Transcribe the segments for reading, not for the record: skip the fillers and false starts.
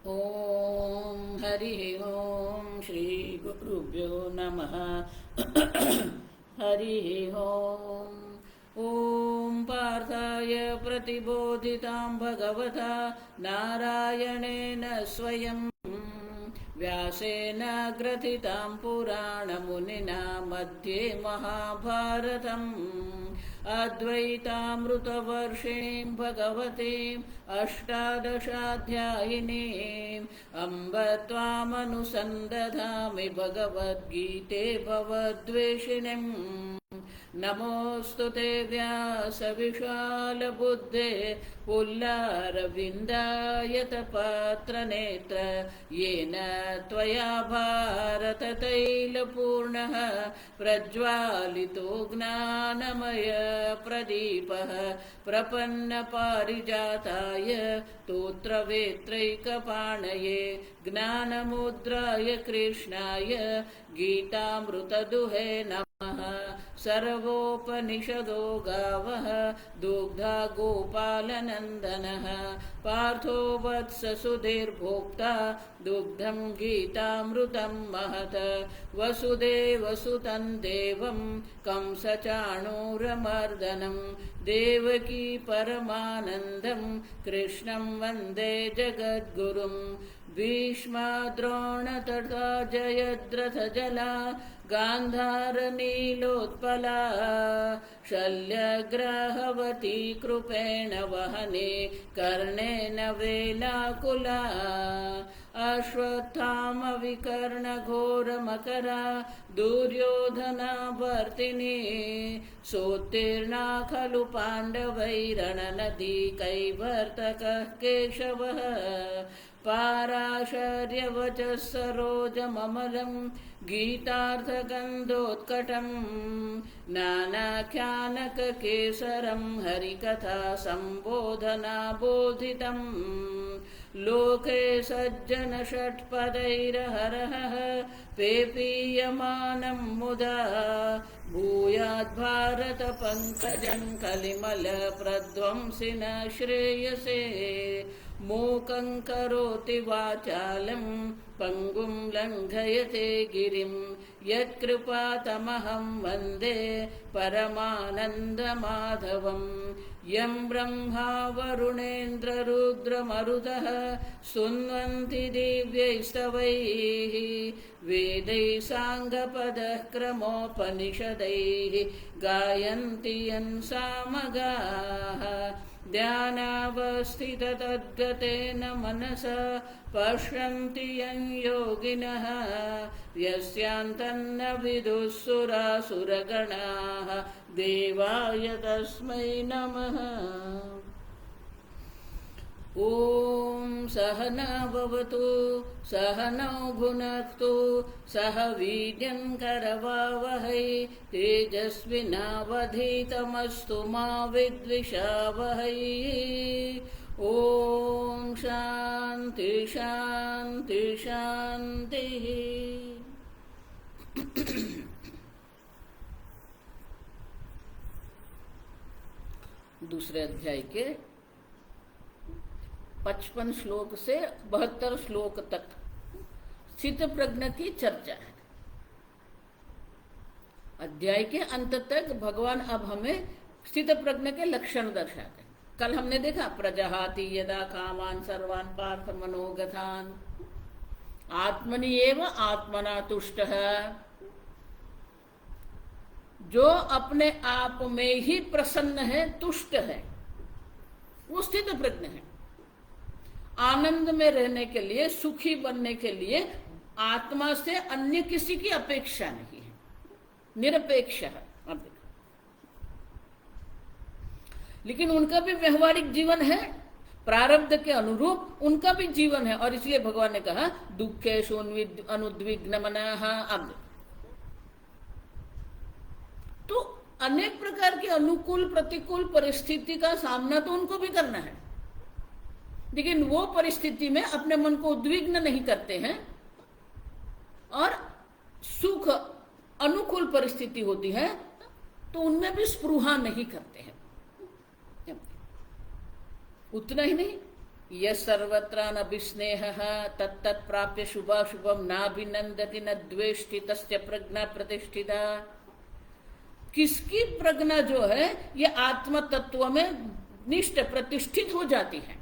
ओम हरि ओम श्री गुरुभ्यो नमः। हरि ओम। ओम पार्थाय प्रतिबोधितां भगवता नारायणेन स्वयं व्यासेन ग्रथितां पुराणमुनिना मध्ये महाभारतम् अद्वैतामृतवर्षिणीं भगवतीम् अष्टादशाध्यायिनीम् अम्ब त्वामनुसन्दधामि भगवद्गीते भवद्वेषिणीम्। नमोऽस्तु ते व्यासविशालबुद्धे पुल्लारविन्दायतपात्रनेत्र येन त्वया भारततैलपूर्णः प्रज्वालितो ज्ञानमय प्रदीपः प्रपन्नपारिजाताय स्तोत्रवेत्रैकपाणये ज्ञानमुद्राय कृष्णाय गीतामृतदुहे नमः। सर्वोपनिषदो गावः दुग्धा गोपालनन्दनः पार्थो वत्स सुधीर्भोक्ता दुग्धं गीतामृतं महत्। वसुदेवसुतं देवं कंसचाणूरमर्दनं देवकी परमानन्दं कृष्णं वन्दे जगद्गुरुं। भीष्मद्रोणतथा जयद्रथजला गान्धारनीलोत्पला शल्यग्राहवती कृपेण वहने कर्णेन वेलाकुला। अश्वत्थामविकर्णघोरमकरा दुर्योधनावर्तिनी सोत्तीर्णा खलु पाण्डवैरणनदी कैवर्तकः केशवः। पाराशर्यवचः सरोजममलं गीतार्थगन्धोत्कटं नानाख्यानककेसरं हरिकथा सम्बोधनाबोधितं। लोके सज्जनषट्पदैरहरः पेपीयमानं मुदा भूयाद्भारतपङ्कजं कलिमलप्रध्वंसिन श्रेयसे। मूकं करोति वाचालं पङ्गुं लङ्घयते गिरिं यत्कृपातमहं वन्दे परमानन्दमाधवम्। यं ब्रह्मा वरुणेन्द्ररुद्रमरुतः स्तुन्वन्ति दिव्यैस्तवैः वेदैः साङ्गपदः क्रमोपनिषदैः गायन्ति यं सामगाः। ध्यानावस्थिततद्गतेन मनसा पश्यन्ति यं योगिनः यस्यान्तन्न विदुःसुरासुरगणाः देवाय तस्मै नमः। ॐ सहना भवतु सहनौ भुनक्तु सह वीर्यं करवावहै तेजस्विनावधीतमस्तु मा विद्विषावहै। ॐ शान्ति शान्ति शान्तिः। दूसरे अध्याय के 55 श्लोक से 72 श्लोक तक स्थित प्रज्ञ की चर्चा है। अध्याय के अंत तक भगवान अब हमें स्थित प्रज्ञ के लक्षण दर्शाते हैं। कल हमने देखा प्रजहाति यदा कामान सर्वान् पार्थ मनोगतान् आत्मनि एव आत्मना तुष्टः। जो अपने आप में ही प्रसन्न है, तुष्ट है, वो स्थित प्रज्ञ है। आनंद में रहने के लिए, सुखी बनने के लिए आत्मा से अन्य किसी की अपेक्षा नहीं है, निरपेक्ष है। लेकिन उनका भी व्यवहारिक जीवन है, प्रारब्ध के अनुरूप उनका भी जीवन है। और इसलिए भगवान ने कहा दुखेषु अनुद्विग्न मनाः। अब तो अनेक प्रकार की अनुकूल प्रतिकूल परिस्थिति का सामना तो उनको भी करना है, लेकिन वो परिस्थिति में अपने मन को उद्विग्न नहीं करते हैं। और सुख अनुकूल परिस्थिति होती है तो उनमें भी स्पृहा नहीं करते हैं। उतना ही नहीं, यह सर्वत्र अभिस्नेहः तत्तत् प्राप्य शुभाशुभम नाभिनंदति न द्वेष्टि तस्य प्रज्ञा प्रतिष्ठिता। किसकी प्रज्ञा जो है ये आत्म तत्व में निष्ठ प्रतिष्ठित हो जाती है,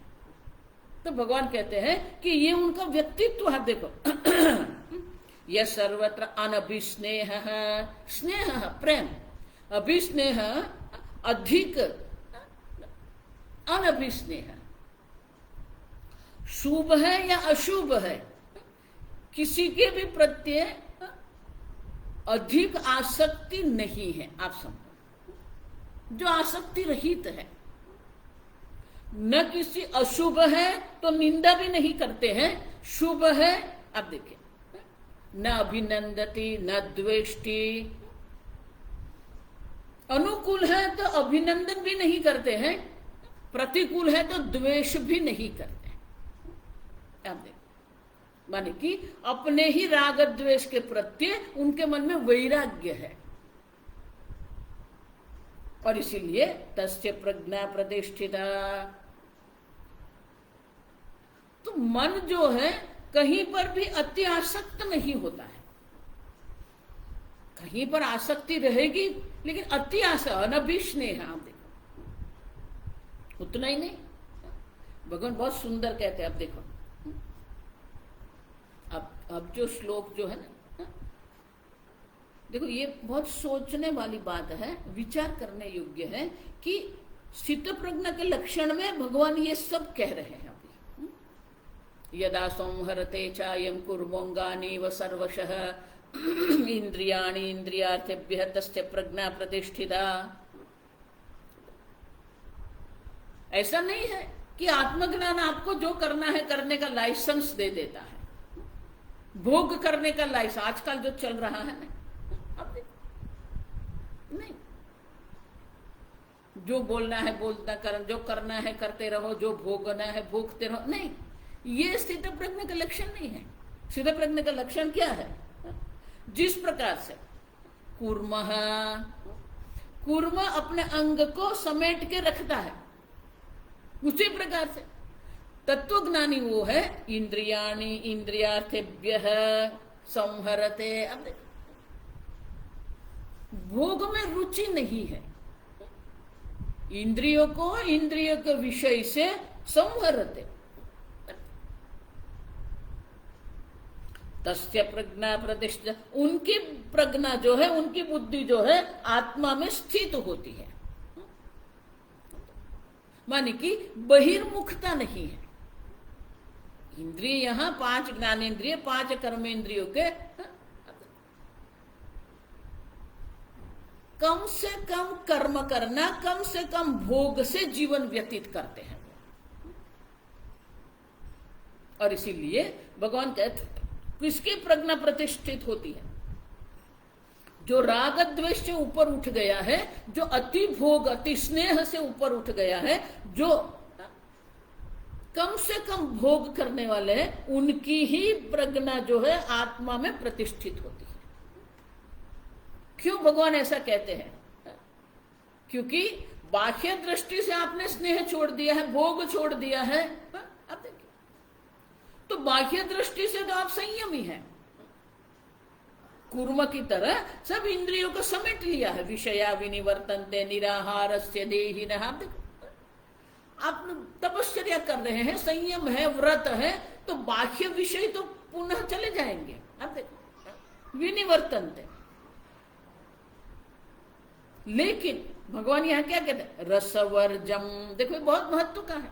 तो भगवान कहते हैं कि ये उनका व्यक्तित्व है। देखो यह सर्वत्र अनभिस्नेहः, स्नेह प्रेम, अभिस्नेह अधिक, अनभिस्नेह शुभ है या अशुभ है, किसी के भी प्रत्यय अधिक आसक्ति नहीं है। आप समझो, जो आसक्ति रहित है, न किसी अशुभ है तो निंदा भी नहीं करते हैं, शुभ है अब देखिए, न अभिनंदती न द्वेष्टि, अनुकूल है तो अभिनंदन भी नहीं करते हैं, प्रतिकूल है तो द्वेष भी नहीं करते। अब देखिए, माने कि अपने ही राग द्वेष के प्रत्यय उनके मन में वैराग्य है, और इसीलिए तस्य प्रज्ञा प्रतिष्ठिता। तो मन जो है कहीं पर भी अति आसक्त नहीं होता है, कहीं पर आसक्ति रहेगी लेकिन अति आसक्त, अनभिस्नेह। आप देखो, उतना ही नहीं, भगवान बहुत सुंदर कहते हैं। अब देखो, अब जो श्लोक जो है ना, देखो ये बहुत सोचने वाली बात है, विचार करने योग्य है कि स्थित प्रज्ञा के लक्षण में भगवान ये सब कह रहे हैं। अभी यदा संहरते चायं कुर्मोंगानि व सर्वशः इंद्रियाणि इंद्रियार्थेभ्यः तस्य प्रज्ञा प्रतिष्ठिता। ऐसा नहीं है कि आत्मज्ञान आपको जो करना है करने का लाइसेंस दे देता है, भोग करने का लाइसेंस आजकल जो चल रहा है ना, अब नहीं, जो बोलना है बोलता कर, जो करना है करते रहो, जो भोगना है भोगते रहो, नहीं, ये स्थित प्रज्ञा का लक्षण नहीं है। स्थित प्रज्ञा का लक्षण क्या है? जिस प्रकार से कूर्म अपने अंग को समेट के रखता है, उसी प्रकार से तत्वज्ञानी वो है इंद्रियाणि इंद्रियार्थेभ्यः संहरते। अब देखो, भोग में रुचि नहीं है, इंद्रियों को इंद्रियों के विषय से संहरते। तस्य प्रज्ञा प्रतिष्ठिता, उनकी प्रज्ञा जो है, उनकी बुद्धि जो है आत्मा में स्थित होती है, माने कि बहिर्मुखता नहीं है। इंद्रिय यहां 5 ज्ञानेन्द्रिय, 5 कर्मेंद्रियों के कम से कम कर्म करना, कम से कम भोग से जीवन व्यतीत करते हैं, और इसीलिए भगवान कहते किसकी प्रज्ञा प्रतिष्ठित होती है? जो राग द्वेष से ऊपर उठ गया है, जो अति भोग अति स्नेह से ऊपर उठ गया है, जो कम से कम भोग करने वाले हैं, उनकी ही प्रज्ञा जो है आत्मा में प्रतिष्ठित होती है। क्यों भगवान ऐसा कहते हैं? क्योंकि बाह्य दृष्टि से आपने स्नेह छोड़ दिया है, भोग छोड़ दिया है। अब देखिए, तो बाह्य दृष्टि से तो आप संयमी हैं, कूर्म की तरह सब इंद्रियों को समेट लिया है। विषया विनिवर्तन्ते निराहारस्य देहिनः। आप तपश्चर्या कर रहे हैं, संयम है, व्रत है, तो बाह्य विषय तो पुनः चले जाएंगे। अब देखो, विनिवर्तन्ते, लेकिन भगवान यहां क्या कहते हैं? रसवर्जम। देखो बहुत महत्व का है।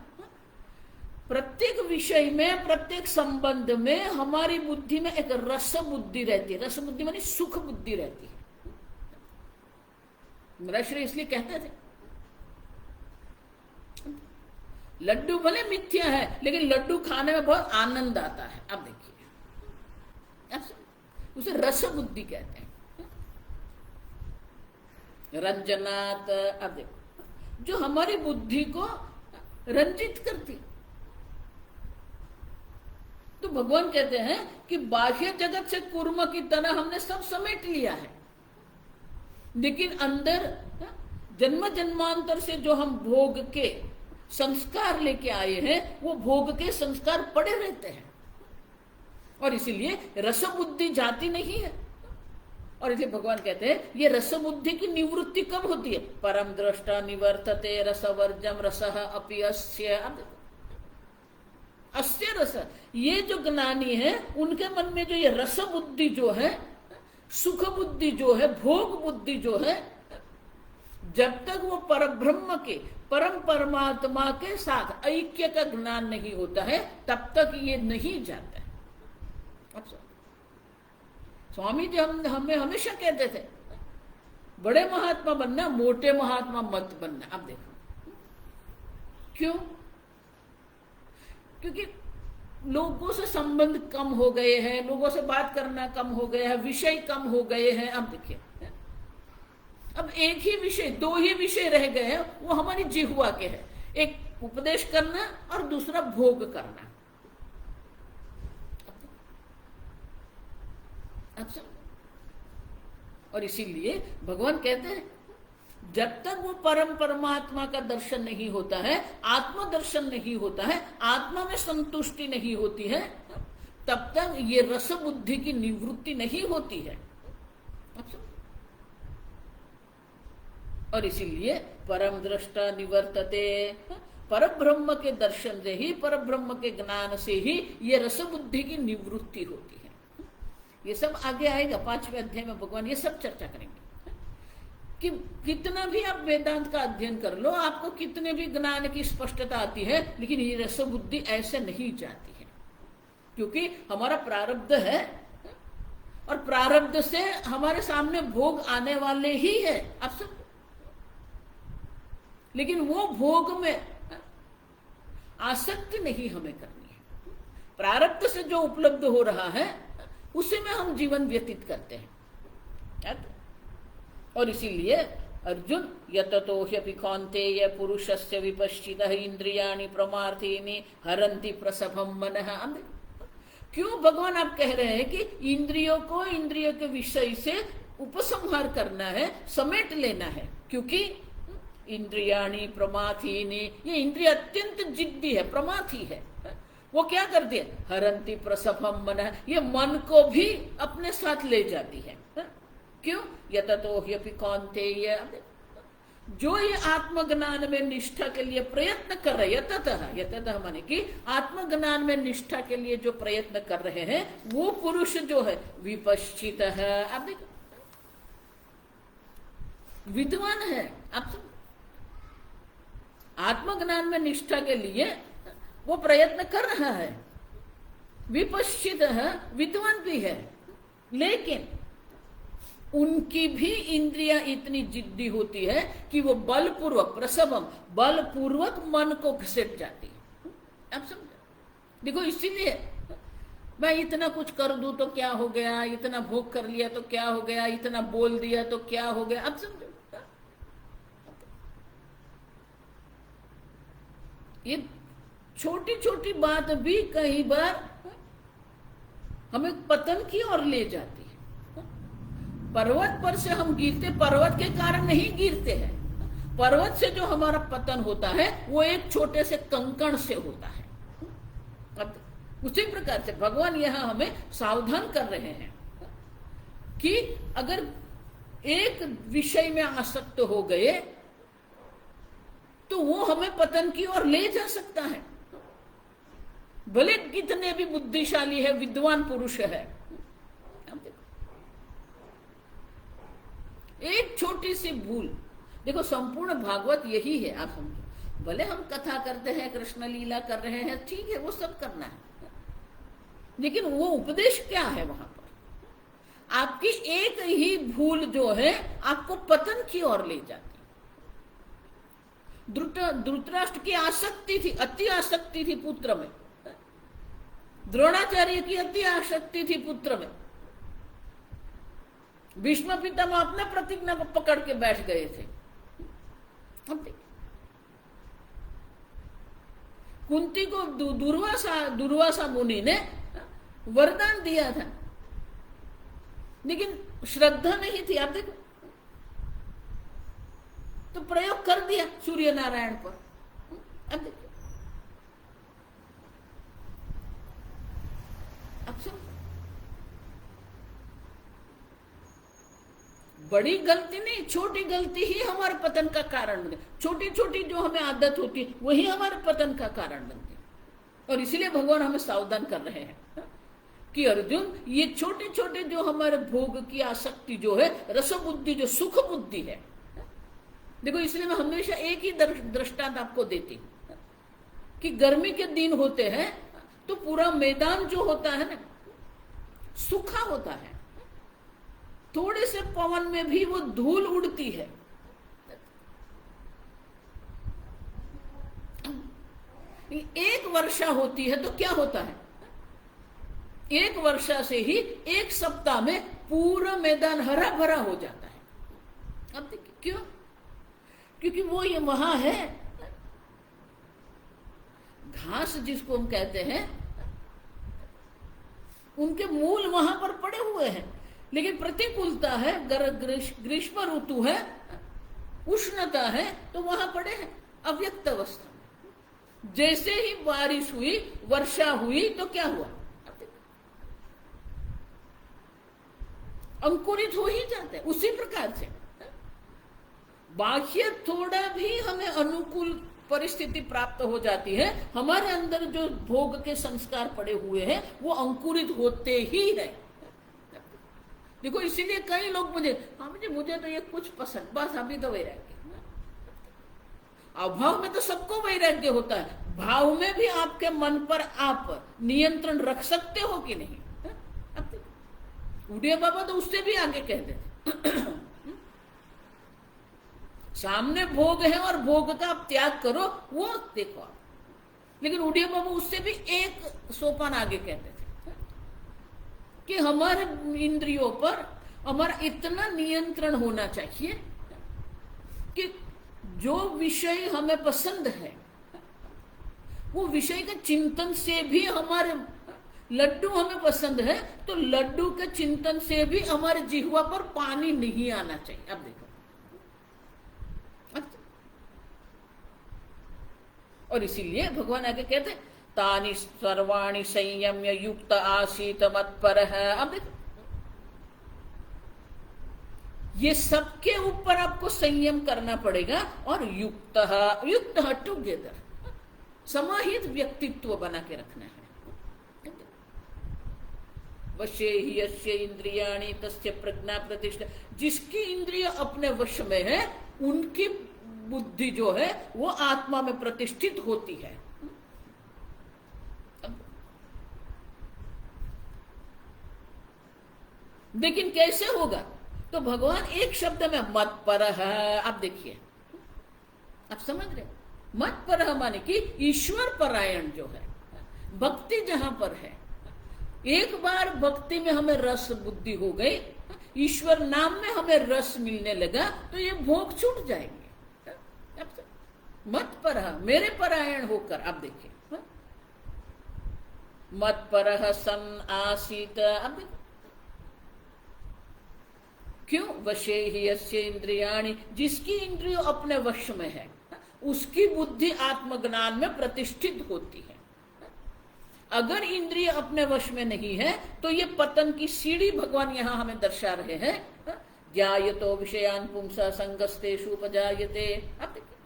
प्रत्येक विषय में, प्रत्येक संबंध में हमारी बुद्धि में एक रस बुद्धि रहती है। रस बुद्धि मानी सुख बुद्धि रहती है। मेरा श्री इसलिए कहते थे लड्डू भले मिथ्या है, लेकिन लड्डू खाने में बहुत आनंद आता है। अब देखिए, उसे रस बुद्धि कहते हैं। रंजनात। अब देखो, जो हमारी बुद्धि को रंजित करती। तो भगवान कहते हैं कि बाह्य जगत से कूर्म की तरह हमने सब समेट लिया है, लेकिन अंदर जन्म जन्मांतर से जो हम भोग के संस्कार लेके आए हैं, वो भोग के संस्कार पड़े रहते हैं, और इसीलिए रस बुद्धि जाती नहीं है। और इसलिए भगवान कहते हैं ये रस बुद्धि की निवृत्ति कब होती है? परम दृष्टा निवर्तते रसवर्जम रसः अपि अस्य। अस्य रस, ये जो ज्ञानी है उनके मन में जो ये रस बुद्धि जो है, सुख बुद्धि जो है, भोग बुद्धि जो है, जब तक वो परब्रह्म के, परम परमात्मा के साथ ऐक्य का ज्ञान नहीं होता है, तब तक ये नहीं जाता है। स्वामी जी हमें हमेशा कहते थे बड़े महात्मा बनना, मोटे महात्मा मत बनना। अब देखो क्यों? क्योंकि लोगों से संबंध कम हो गए हैं, लोगों से बात करना कम हो गया है, विषय कम हो गए हैं। अब देखिए, अब एक ही विषय, दो ही विषय रह गए हैं, वो हमारी जिह्वा के हैं। एक उपदेश करना और दूसरा भोग करना। अच्छा, और इसीलिए भगवान कहते हैं जब तक वो परम परमात्मा का दर्शन नहीं होता है, आत्म दर्शन नहीं होता है, आत्मा में संतुष्टि नहीं होती है, तब तक ये रस बुद्धि की निवृत्ति नहीं होती है। अच्छा, और इसीलिए परम दृष्टा निवर्तते, परब्रह्म के दर्शन से ही, परब्रह्म के ज्ञान से ही ये रस बुद्धि की निवृत्ति होती है। ये सब आगे आएगा 5वें अध्याय में, भगवान ये सब चर्चा करेंगे कि कितना भी आप वेदांत का अध्ययन कर लो, आपको कितने भी ज्ञान की स्पष्टता आती है, लेकिन ये रस बुद्धि ऐसे नहीं जाती है, क्योंकि हमारा प्रारब्ध है और प्रारब्ध से हमारे सामने भोग आने वाले ही है। अब सब, लेकिन वो भोग में आसक्ति नहीं हमें करनी है। प्रारब्ध से जो उपलब्ध हो रहा है उसी में हम जीवन व्यतीत करते हैं। और इसीलिए अर्जुन यततो ह्यपि कौन्तेय पुरुषस्य विपश्चितः इंद्रियाणि प्रमार्थीनि हरन्ति प्रसभं मनः। क्यों भगवान आप कह रहे हैं कि इंद्रियों को इंद्रियों के विषय से उपसंहार करना है, समेट लेना है? क्योंकि इंद्रियाणि प्रमाथीनि, ये इंद्रिय अत्यंत जिद्दी है, प्रमाथी है। वो क्या करती है? हरंती प्रसभम मन, ये मन को भी अपने साथ ले जाती है। क्यों? यततो ह्यपि कौन्तेय, जो ये आत्मज्ञान में निष्ठा के लिए प्रयत्न कर रहे, यततः माने कि आत्मज्ञान में निष्ठा के लिए जो प्रयत्न कर रहे हैं, वो पुरुष जो है विपश्चित है। अब देखो, विद्वान है। अब आत्मज्ञान में निष्ठा के लिए वो प्रयत्न कर रहा है, विपश्चित है, विद्वान भी है, लेकिन उनकी भी इंद्रियां इतनी जिद्दी होती है कि वो बलपूर्वक, प्रसवम, बलपूर्वक मन को घसीट जाती है। अब समझो, देखो इसीलिए मैं इतना कुछ कर दूं तो क्या हो गया, इतना भोग कर लिया तो क्या हो गया, इतना बोल दिया तो क्या हो गया। अब समझो, ये छोटी छोटी बात भी कई बार हमें पतन की ओर ले जाती है। पर्वत पर से हम गिरते, पर्वत के कारण नहीं गिरते हैं। पर्वत से जो हमारा पतन होता है वो एक छोटे से कंकड़ से होता है। अब उसी प्रकार से भगवान यहां हमें सावधान कर रहे हैं कि अगर एक विषय में आसक्त हो गए तो वो हमें पतन की ओर ले जा सकता है, भले कितने भी बुद्धिशाली है, विद्वान पुरुष है। एक छोटी सी भूल, देखो संपूर्ण भागवत यही है। आप समझो, भले हम कथा करते हैं, कृष्ण लीला कर रहे हैं, ठीक है, वो सब करना है, लेकिन वो उपदेश क्या है वहां पर? आपकी एक ही भूल जो है आपको पतन की ओर ले जाती। धृतराष्ट्र की आसक्ति थी, अति आसक्ति थी पुत्र में। द्रोणाचार्य की अति आसक्ति थी पुत्र में। भीष्म पितामह अपना प्रतिज्ञा को पकड़ के बैठ गए थे। कुंती को दुर्वासा मुनि ने वरदान दिया था, लेकिन श्रद्धा नहीं थी। आप देखो, तो प्रयोग कर दिया सूर्य नारायण पर। अब बड़ी गलती नहीं, छोटी गलती ही हमारे पतन का कारण बने। छोटी छोटी जो हमें आदत होती है वही हमारे पतन का कारण बनती है। और इसलिए भगवान हमें सावधान कर रहे हैं कि अर्जुन, ये छोटे छोटे जो हमारे भोग की आसक्ति जो है, रस बुद्धि जो सुख बुद्धि है, देखो इसलिए मैं हमेशा एक ही दृष्टांत आपको देती कि गर्मी के दिन होते हैं तो पूरा मैदान जो होता है ना सूखा होता है, थोड़े से पवन में भी वो धूल उड़ती है। एक वर्षा होती है तो क्या होता है, एक वर्षा से ही एक सप्ताह में पूरा मैदान हरा भरा हो जाता है। अब देखिए क्यों, क्योंकि वो ये वहां है, घास जिसको हम कहते हैं उनके मूल वहां पर पड़े हुए हैं, लेकिन प्रतिकूलता है, ग्रीष्म ऋतु है, उष्णता है, तो वहां पड़े हैं अव्यक्त अवस्था में। जैसे ही बारिश हुई, वर्षा हुई तो क्या हुआ, अंकुरित हो ही जाते हैं। उसी प्रकार से बाह्य थोड़ा भी हमें अनुकूल परिस्थिति प्राप्त हो जाती है, हमारे अंदर जो भोग के संस्कार पड़े हुए हैं वो अंकुरित होते ही है। देखो इसीलिए कई लोग मुझे तो ये कुछ पसंद, बस अभी तो वैराग्य। अभाव में तो सबको वैराग्य होता है, भाव में भी आपके मन पर आप नियंत्रण रख सकते हो कि नहीं। उड़िया बाबा तो उससे भी आगे कह देते सामने भोग है और भोग का आप त्याग करो, वो देखो आप। लेकिन उड़िया बाबा उससे भी एक सोपान आगे कहते थे कि हमारे इंद्रियों पर हमारा इतना नियंत्रण होना चाहिए कि जो विषय हमें पसंद है वो विषय के चिंतन से भी, हमारे लड्डू हमें पसंद है तो लड्डू के चिंतन से भी हमारे जिह्वा पर पानी नहीं आना चाहिए। अब देखो, और इसीलिए भगवान आगे कहते हैं तानि सर्वाणि संयम्य युक्त आसीत मत्परः। अब देखो ये सबके ऊपर आपको संयम करना पड़ेगा, और युक्त टुगेदर, समाहित व्यक्तित्व बना के रखना है। वशे ही यस्य इंद्रियाणि तस्य प्रज्ञा प्रतिष्ठा, जिसकी इंद्रिय अपने वश में है उनकी बुद्धि जो है वो आत्मा में प्रतिष्ठित होती है। लेकिन कैसे होगा, तो भगवान एक शब्द में मत पर है। आप देखिए, आप समझ रहे, मत पर माने कि ईश्वर परायण जो है, भक्ति जहां पर है, एक बार भक्ति में हमें रस बुद्धि हो गई, ईश्वर नाम में हमें रस मिलने लगा, तो ये भोग छूट जाएंगे। मत पर मेरे परायण होकर, आप देखिए मत पर सन आसीत। अब क्यों, वशे ही यस्य इंद्रियाणि, जिसकी इंद्रिय अपने वश में है उसकी बुद्धि आत्मज्ञान में प्रतिष्ठित होती है। अगर इंद्रिय अपने वश में नहीं है तो ये पतन की सीढ़ी भगवान यहां हमें दर्शा रहे हैं। ज्ञायतो विषयान पुंसा संगस्तेषु उपजायते। अब देखिए,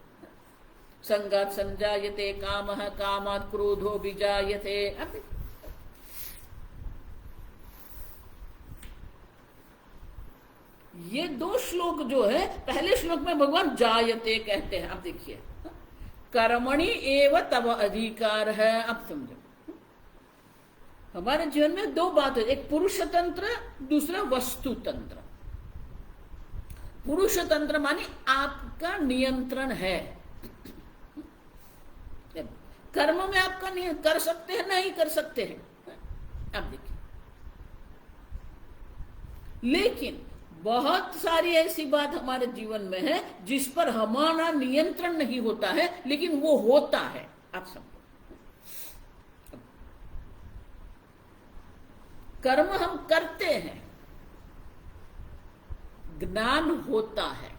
संगात संजायते कामः, कामात् क्रोधो विजायते। अब देखिए, ये दो श्लोक जो है, पहले श्लोक में भगवान जायते कहते हैं। अब देखिए, कर्मणि एव तव अधिकार है। अब समझो, हमारे जीवन में दो बात है, एक पुरुष तंत्र, दूसरा वस्तु तंत्र। पुरुष तंत्र माने आपका नियंत्रण है, कर्म में आपका नियंत्रण कर सकते हैं, नहीं कर सकते हैं। अब देखिए, लेकिन बहुत सारी ऐसी बात हमारे जीवन में है जिस पर हमारा नियंत्रण नहीं होता है, लेकिन वो होता है। आप समझो, कर्म हम करते हैं, ज्ञान होता है,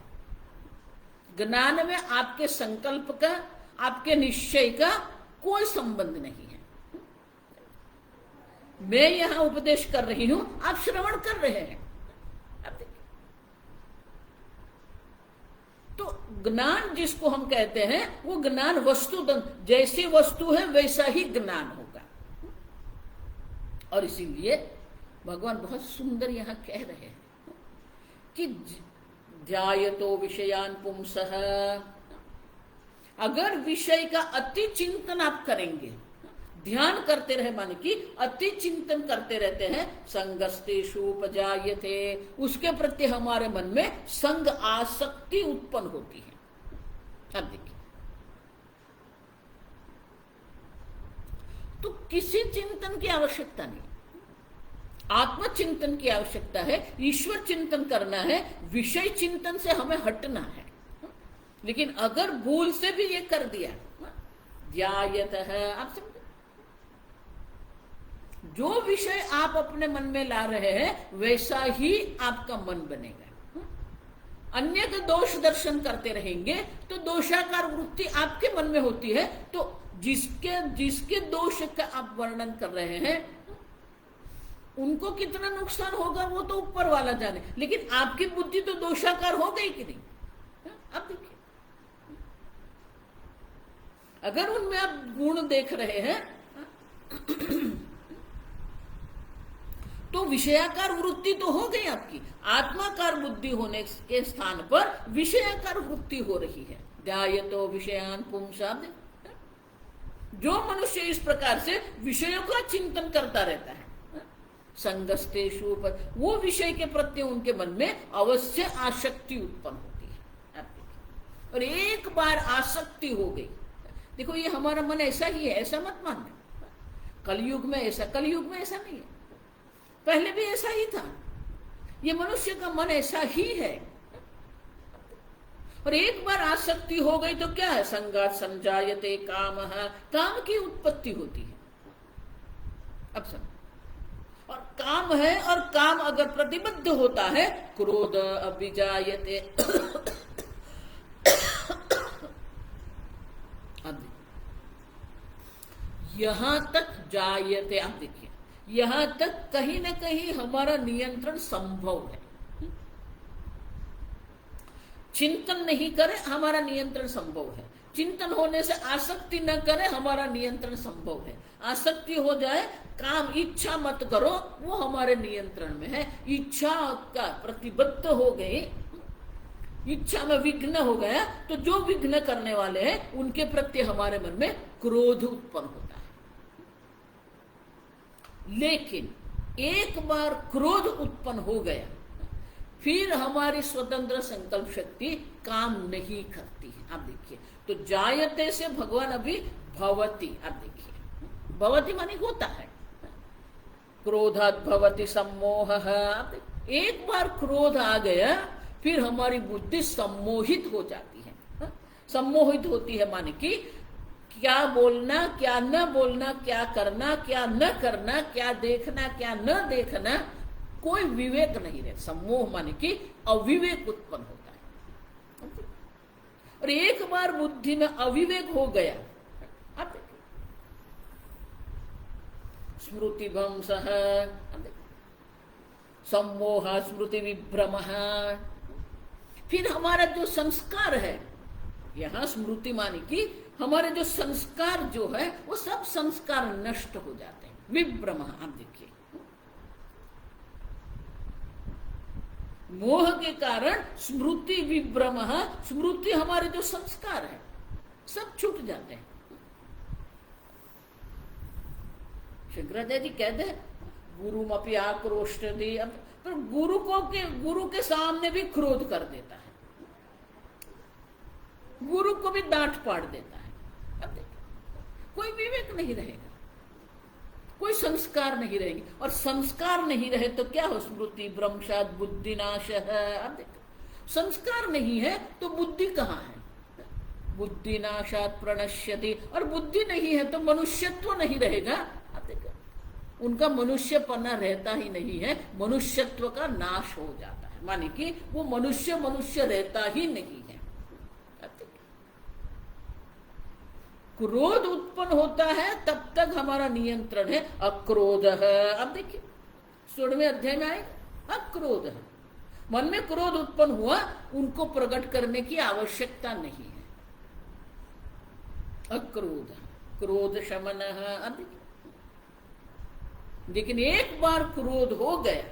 ज्ञान में आपके संकल्प का, आपके निश्चय का कोई संबंध नहीं है। मैं यहां उपदेश कर रही हूं, आप श्रवण कर रहे हैं। अब देखिए, ज्ञान जिसको हम कहते हैं वो ज्ञान वस्तु, जैसी वस्तु है वैसा ही ज्ञान होगा। और इसीलिए भगवान बहुत सुंदर यहां कह रहे हैं कि ध्यायतो विषयान पुंसः, अगर विषय का अति चिंतन आप करेंगे, ध्यान करते रहे माने कि अति चिंतन करते रहते हैं, संगस्तेषु उपजायते, उसके प्रति हमारे मन में संग आसक्ति उत्पन्न होती है। अब देखिए, तो किसी चिंतन की आवश्यकता नहीं, आत्मचिंतन की आवश्यकता है, ईश्वर चिंतन करना है, विषय चिंतन से हमें हटना है। लेकिन अगर भूल से भी ये कर दिया, ध्यायतः, आप समझे, जो विषय आप अपने मन में ला रहे हैं वैसा ही आपका मन बनेगा। अन्य का दोष दर्शन करते रहेंगे तो दोषाकार वृत्ति आपके मन में होती है, तो जिसके दोष का आप वर्णन कर रहे हैं उनको कितना नुकसान होगा वो तो ऊपर वाला जाने, लेकिन आपकी बुद्धि तो दोषाकार हो गई कि नहीं। अब देखिए, अगर उनमें आप गुण देख रहे हैं तो विषयाकार वृत्ति तो हो गई आपकी, आत्माकार बुद्धि होने के स्थान पर विषयाकार वृत्ति हो रही है। ध्यायतो विषयान पुंसाद, जो मनुष्य इस प्रकार से विषयों का चिंतन करता रहता है, संगस्तेषु, पर वो विषय के प्रति उनके मन में अवश्य आसक्ति उत्पन्न होती है। और एक बार आसक्ति हो गई, देखो ये हमारा मन ऐसा ही है, ऐसा मत मानना, कलयुग में ऐसा नहीं है, पहले भी ऐसा ही था। ये मनुष्य का मन ऐसा ही है। और एक बार आसक्ति हो गई तो क्या है, संगात संजायते कामः, काम की उत्पत्ति होती है। अब समझ, और काम है, और काम अगर प्रतिबद्ध होता है, क्रोध अभिजायते। अब यहां तक जायते, आप देखिए यहां तक कहीं ना कहीं हमारा नियंत्रण संभव है। चिंतन नहीं करे हमारा नियंत्रण संभव है, चिंतन होने से आसक्ति न करे हमारा नियंत्रण संभव है। आसक्ति हो जाए, काम इच्छा मत करो, वो हमारे नियंत्रण में है। इच्छा का प्रतिबद्ध हो गई, इच्छा में विघ्न हो गया, तो जो विघ्न करने वाले हैं उनके प्रति हमारे मन में क्रोध उत्पन्न होता है। लेकिन एक बार क्रोध उत्पन्न हो गया, फिर हमारी स्वतंत्र संकल्प शक्ति काम नहीं करती है। आप देखिए, तो जायते से भगवान अभी भवति, आप देखिए भवति मानी होता है, क्रोधात् भवति सम्मोहः। एक बार क्रोध आ गया फिर हमारी बुद्धि सम्मोहित हो जाती है। सम्मोहित होती है माने कि क्या बोलना, क्या न बोलना, क्या करना, क्या न करना, क्या देखना, क्या न देखना, कोई विवेक नहीं रहता। सम्मोह माने कि अविवेक उत्पन्न होता है। और एक बार बुद्धि में अविवेक हो गया, अब स्मृति भंसः, सम्मोह स्मृति विभ्रमः। फिर हमारा जो संस्कार है, यहां स्मृति माने कि हमारे जो संस्कार जो है वो सब संस्कार नष्ट हो जाते हैं। विभ्रम, आप देखिए मोह के कारण स्मृति विभ्रम, स्मृति हमारे जो संस्कार है सब छूट जाते हैं। शंकराचार्य जी कहते हैं गुरुमपि आक्रोष्टति, पर गुरु के सामने भी क्रोध कर देता है, गुरु को भी डांट पाड़ देता है। अब देखिए कोई विवेक नहीं रहेगा, कोई संस्कार नहीं रहेगी, और संस्कार नहीं रहे तो क्या हो, स्मृति भ्रंशात् बुद्धिनाश है। अब देखिए संस्कार नहीं है तो बुद्धि कहाँ है, बुद्धिनाशात् प्रणश्यति, और बुद्धि नहीं है तो मनुष्यत्व नहीं रहेगा। अब देखिए उनका मनुष्यपना रहता ही नहीं है, मनुष्यत्व का नाश हो जाता है, माने कि वो मनुष्य रहता ही नहीं है। क्रोध उत्पन्न होता है तब तक हमारा नियंत्रण है अक्रोध है। अब देखिए 16वें अध्याय में आए अक्रोध है, मन में क्रोध उत्पन्न हुआ, उनको प्रकट करने की आवश्यकता नहीं है। अक्रोध, क्रोध शमन। लेकिन एक बार क्रोध हो गया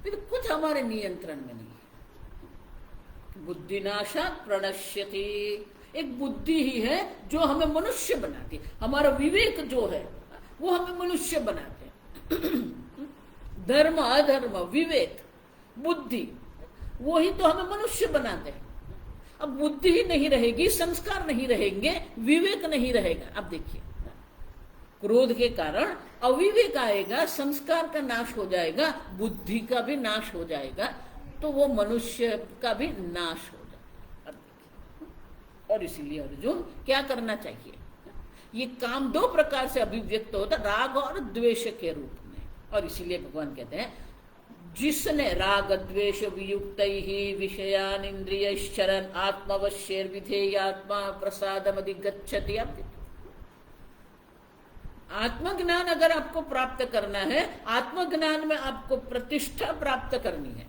फिर कुछ हमारे नियंत्रण में नहीं है। बुद्धिनाशात् प्रणश्यति। एक बुद्धि ही है जो हमें मनुष्य बनाती है। हमारा विवेक जो है वो हमें मनुष्य बनाते हैं। धर्म अधर्म विवेक बुद्धि वो ही तो हमें मनुष्य बनाते हैं। अब बुद्धि ही नहीं रहेगी, संस्कार नहीं रहेंगे, विवेक नहीं रहेगा। अब देखिए, क्रोध के कारण अविवेक आएगा, संस्कार का नाश हो जाएगा, बुद्धि का भी नाश हो जाएगा, तो वो मनुष्य का भी नाश हो जाएगा। और इसीलिए अर्जुन क्या करना चाहिए? ये काम दो प्रकार से अभिव्यक्त होता, राग और द्वेष के रूप में। और इसीलिए भगवान कहते हैं, जिसने राग द्वेष वियुक्त ही विषयान इंद्रियश्चरन् आत्मवश्येर विधेयात्मा प्रसादमधिगच्छति। आत्मज्ञान अगर आपको प्राप्त करना है, आत्मज्ञान में आपको प्रतिष्ठा प्राप्त करनी है,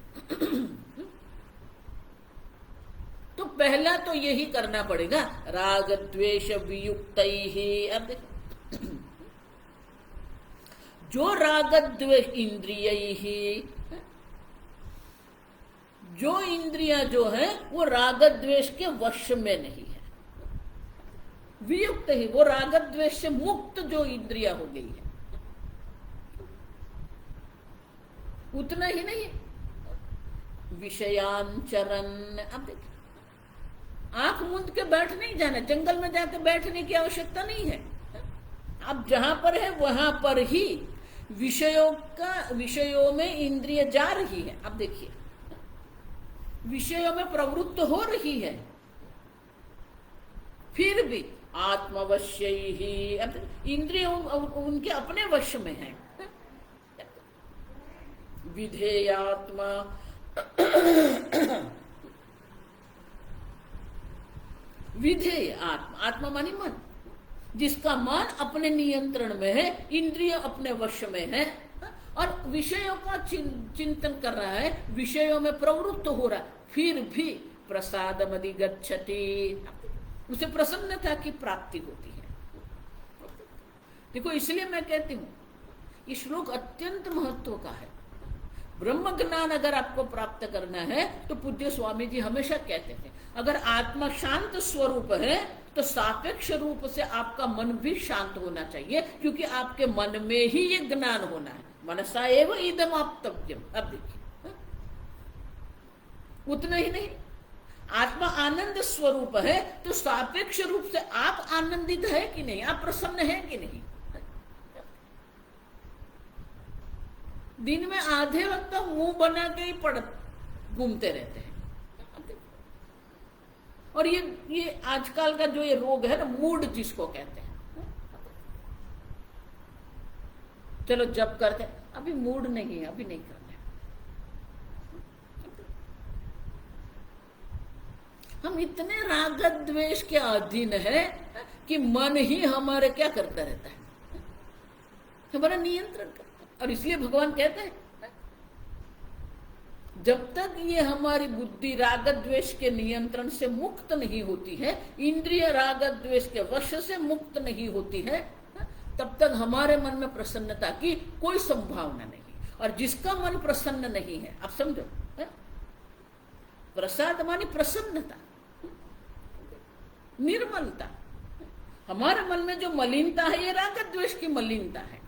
तो पहला तो यही करना पड़ेगा, राग द्वेष वियुक्त ही। अब देखो, जो राग द्वेष इंद्रिय ही, जो इंद्रियां जो है वो राग द्वेष के वश में नहीं है, वियुक्त ही, वो राग द्वेष से मुक्त जो इंद्रिया हो गई है। उतना ही नहीं, विषयांचरण। अब देखिए, आंख मूंद के बैठ नहीं जाना, जंगल में जाकर बैठने की आवश्यकता नहीं है। अब जहां पर है वहां पर ही विषयों में इंद्रिय जा रही है। अब देखिए, विषयों में प्रवृत्त हो रही है, फिर भी आत्मवश्य ही। अब इंद्रिय उनके अपने वश में है। विधेयात्मा, विधेय आत्मा, आत्मा मानी मन, जिसका मन अपने नियंत्रण में है, इंद्रिय अपने वश में है और विषयों का चिंतन कर रहा है, विषयों में प्रवृत्त हो रहा है, फिर भी प्रसादमधिगच्छति, उसे प्रसन्नता की प्राप्ति होती है। देखो, इसलिए मैं कहती हूं ये श्लोक अत्यंत महत्व का है। ब्रह्म ज्ञान अगर आपको प्राप्त करना है तो पूज्य स्वामी जी हमेशा कहते थे, अगर आत्मा शांत स्वरूप है तो सापेक्ष रूप से आपका मन भी शांत होना चाहिए, क्योंकि आपके मन में ही ये ज्ञान होना है। मनसा एव इदम आप्तव्यम। अब देखिए, उतना ही नहीं, आत्मा आनंद स्वरूप है तो सापेक्ष रूप से आप आनंदित है कि नहीं, आप प्रसन्न है कि नहीं। दिन में आधे वक्त मुंह बना के ही घूमते रहते हैं। और ये आजकल का जो ये रोग है ना, मूड जिसको कहते हैं, चलो जब करते, अभी मूड नहीं है, अभी नहीं करना। हम इतने राग द्वेष के अधीन है कि मन ही हमारे क्या करता रहता है, हमारा नियंत्रण करता है। और इसलिए भगवान कहते हैं, जब तक ये हमारी बुद्धि राग द्वेष के नियंत्रण से मुक्त नहीं होती है, इंद्रिय राग द्वेष के वश से मुक्त नहीं होती है, तब तक हमारे मन में प्रसन्नता की कोई संभावना नहीं। और जिसका मन प्रसन्न नहीं है, आप समझो, प्रसाद मानी प्रसन्नता, निर्मलता। हमारे मन में जो मलिनता है, ये राग द्वेष की मलिनता है,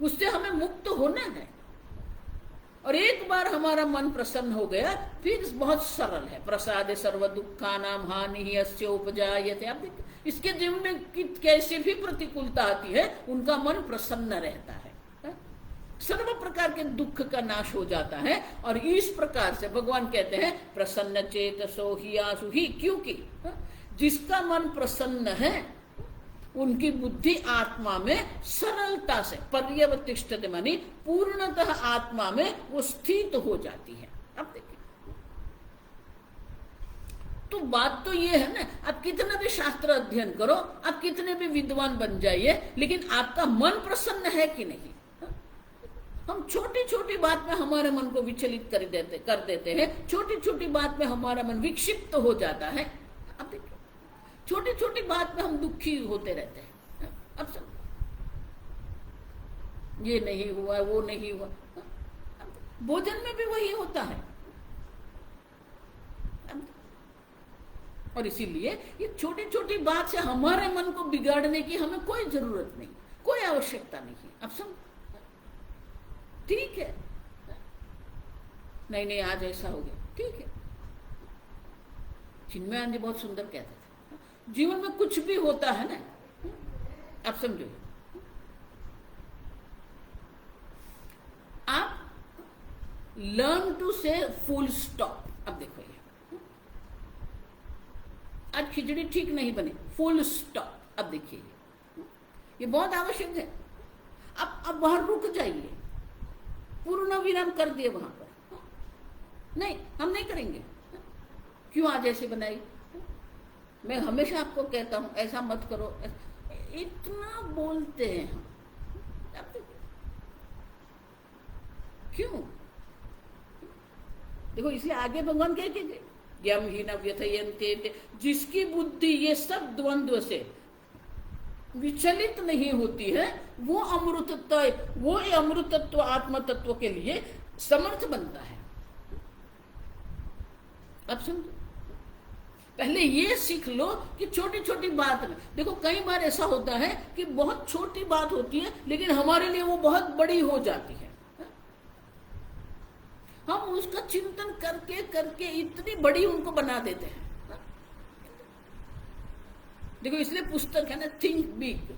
उससे हमें मुक्त होना है। और एक बार हमारा मन प्रसन्न हो गया, फिर बहुत सरल है। प्रसादे सर्व दुखानाम हानि अस्य उपजायते। आप देखिए, इसके जीवन में कैसी भी प्रतिकूलता आती है, उनका मन प्रसन्न रहता है, सर्व प्रकार के दुख का नाश हो जाता है। और इस प्रकार से भगवान कहते हैं, प्रसन्न चेतसो हि आशु ही, क्योंकि जिसका मन प्रसन्न है उनकी बुद्धि आत्मा में सरलता से पर्यवतिष्ठते, मानी पूर्णतः आत्मा में वो स्थित हो जाती है। अब देखिए, तो बात तो ये है ना, आप कितना भी शास्त्र अध्ययन करो, आप कितने भी विद्वान बन जाइए, लेकिन आपका मन प्रसन्न है कि नहीं। हम छोटी छोटी बात में हमारे मन को विचलित कर देते हैं, छोटी छोटी बात में हमारा मन विक्षिप्त हो जाता है। अब देखिए, छोटी छोटी बात में हम दुखी होते रहते हैं। अब सब ये नहीं हुआ, वो नहीं हुआ। भोजन में भी वही होता है। और इसीलिए ये छोटी छोटी बात से हमारे मन को बिगाड़ने की हमें कोई जरूरत नहीं, कोई आवश्यकता नहीं है। अब सब ठीक है, नहीं आज ऐसा हो गया, ठीक है। चिन्मयानंद जी बहुत सुंदर कहते थे, जीवन में कुछ भी होता है ना, आप समझो, आप लर्न टू से फुल स्टॉप। अब देखो, ये आज खिचड़ी ठीक नहीं बनी, फुल स्टॉप। अब देखिए, ये बहुत आवश्यक है। अब वहां रुक जाइए, पूर्ण विराम कर दिए वहां पर। नहीं, हम नहीं करेंगे। क्यों आज ऐसे बनाई? मैं हमेशा आपको कहता हूं ऐसा मत करो, इतना बोलते हैं हम। क्यों? देखो, इसलिए आगे भगवान कह के यम ही न व्यथयन्ते, जिसकी बुद्धि ये सब द्वंद्व से विचलित नहीं होती है, वो अमृतत्व, वो अमृतत्व आत्म तत्व के लिए समर्थ बनता है। अब समझो, पहले ये सीख लो कि छोटी छोटी बात में, देखो कई बार ऐसा होता है कि बहुत छोटी बात होती है लेकिन हमारे लिए वो बहुत बड़ी हो जाती है। हम उसका चिंतन करके करके इतनी बड़ी उनको बना देते हैं। देखो, इसलिए पुस्तक है ना, थिंक बिग।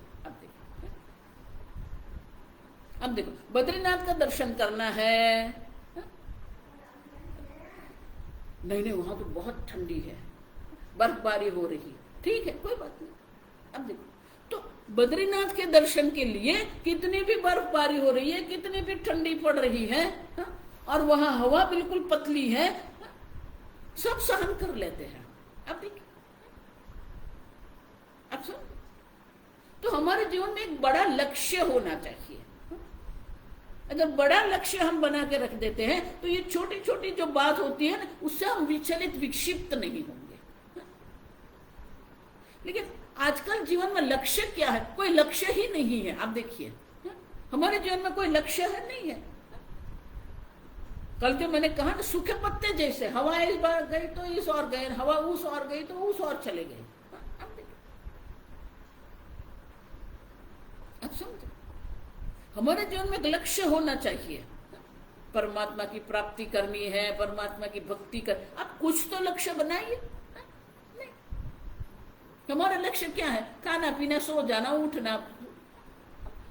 अब देखो, बद्रीनाथ का दर्शन करना है, नहीं वहां तो बहुत ठंडी है, बर्फबारी हो रही है, ठीक है, कोई बात नहीं। अब देखो, तो बद्रीनाथ के दर्शन के लिए कितनी भी बर्फबारी हो रही है, कितनी भी ठंडी पड़ रही है, और वहां हवा बिल्कुल पतली है, सब सहन कर लेते हैं। अब देखिए, अब सब, तो हमारे जीवन में एक बड़ा लक्ष्य होना चाहिए। अगर बड़ा लक्ष्य हम बना के रख देते हैं तो ये छोटी छोटी जो बात होती है ना, उससे हम विचलित विक्षिप्त नहीं होंगे। लेकिन आजकल जीवन में लक्ष्य क्या है? कोई लक्ष्य ही नहीं है। आप देखिए, हमारे जीवन में कोई लक्ष्य है नहीं है। कल जो मैंने कहा ना, सूखे पत्ते जैसे, हवा इस बार गई तो इस और गए, हवा उस और गई तो उस और चले गए। अब समझो, हमारे जीवन में एक लक्ष्य होना चाहिए। परमात्मा की प्राप्ति करनी है, परमात्मा की भक्ति कर, आप कुछ तो लक्ष्य बनाइए। नहीं, हमारा लक्ष्य क्या है? खाना पीना, सो जाना, उठना,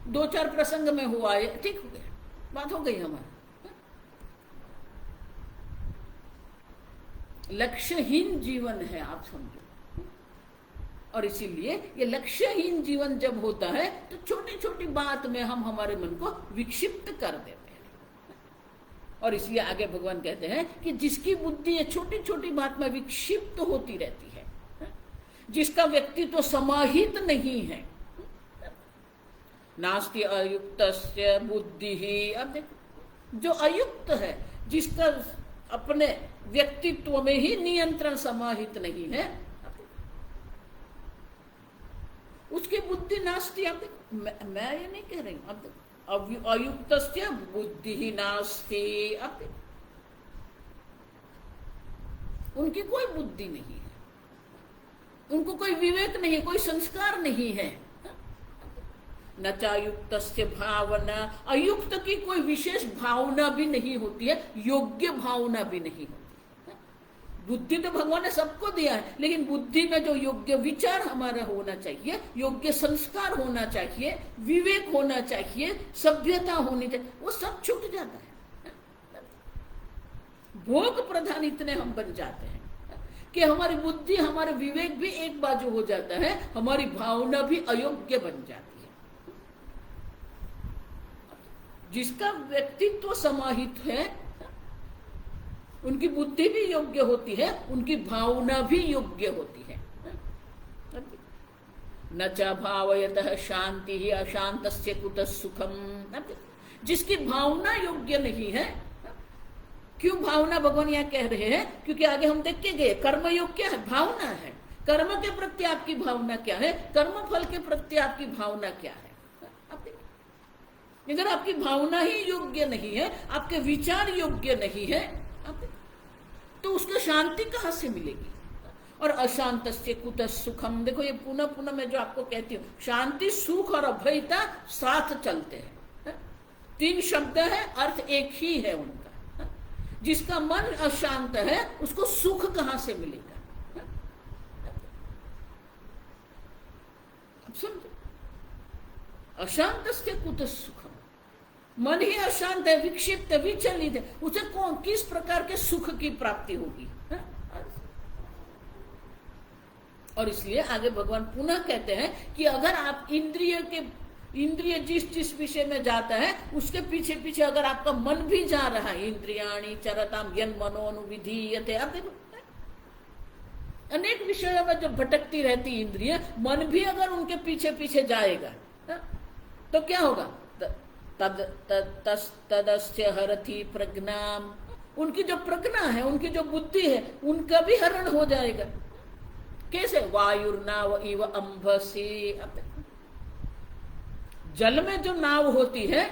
2-4 प्रसंग में हुआ है, ठीक हो गया, बात हो गई हमारी। लक्ष्यहीन जीवन है, आप समझो। और इसीलिए ये लक्ष्यहीन जीवन जब होता है तो छोटी छोटी बात में हम हमारे मन को विक्षिप्त कर देते हैं। और इसलिए आगे भगवान कहते हैं कि जिसकी बुद्धि ये छोटी छोटी बात में विक्षिप्त होती रहती है, जिसका व्यक्तित्व समाहित नहीं है, नास्ति अयुक्तस्य बुद्धि। अब देखो, जो अयुक्त है, जिसका अपने व्यक्तित्व में ही नियंत्रण समाहित नहीं है, उसकी बुद्धि नास्ति। अब मैं ये नहीं कह रही हूं, अब अयुक्तस्य बुद्धि ही नास्ति। अब उनकी कोई बुद्धि नहीं है, उनको कोई विवेक नहीं है, कोई संस्कार नहीं है। न चायुक्तस्य भावना, अयुक्त की कोई विशेष भावना भी नहीं होती है, योग्य भावना भी नहीं होती। बुद्धि तो भगवान ने सबको दिया है, लेकिन बुद्धि में जो योग्य विचार हमारा होना चाहिए, योग्य संस्कार होना चाहिए, विवेक होना चाहिए, सभ्यता होनी चाहिए, वो सब छूट जाता है। भोग प्रधान इतने हम बन जाते हैं कि हमारी बुद्धि, हमारा विवेक भी एक बाजू हो जाता है, हमारी भावना भी अयोग्य बन जाती है। जिसका व्यक्तित्व समाहित है, उनकी बुद्धि भी योग्य होती है, उनकी भावना भी योग्य होती है। न च भावयतः शांति ही अशांतस्य कुतः सुखम। जिसकी भावना योग्य नहीं है। क्यों भावना भगवान यहाँ कह रहे हैं? क्योंकि आगे हम देख के गए कर्म योग क्या है? भावना है। कर्म के प्रति आपकी भावना क्या है? कर्म फल के प्रति आपकी भावना क्या है? अगर आपकी भावना ही योग्य नहीं है, आपके विचार योग्य नहीं है, तो उसको शांति कहां से मिलेगी? और अशांतस्य कुतः सुखम। देखो ये पुनः पुनः मैं जो आपको कहती हूँ, शांति, सुख और अभयता साथ चलते हैं। तीन शब्द है, अर्थ एक ही है उनका। जिसका मन अशांत है उसको सुख कहां से मिलेगा? अब समझो, अशांतस्य कुतः सुखम। मन ही अशांत है, विक्षिप्त, विचलित है, उसे कौन किस प्रकार के सुख की प्राप्ति होगी? और इसलिए आगे भगवान पुनः कहते हैं कि अगर आप इंद्रिय जिस जिस विषय में जाता है उसके पीछे पीछे अगर आपका मन भी जा रहा है, इंद्रियाणि चरताम यन मनोनुविधीयते। अब देखो अनेक विषयों में जो भटकती रहती इंद्रिय, मन भी अगर उनके पीछे पीछे जाएगा तो क्या होगा? तदस्य हरति प्रज्ञाम। उनकी जो प्रज्ञा है, उनकी जो बुद्धि है, उनका भी हरण हो जाएगा। कैसे? वायुर्नाव इव अंभसी। जल में जो नाव होती है,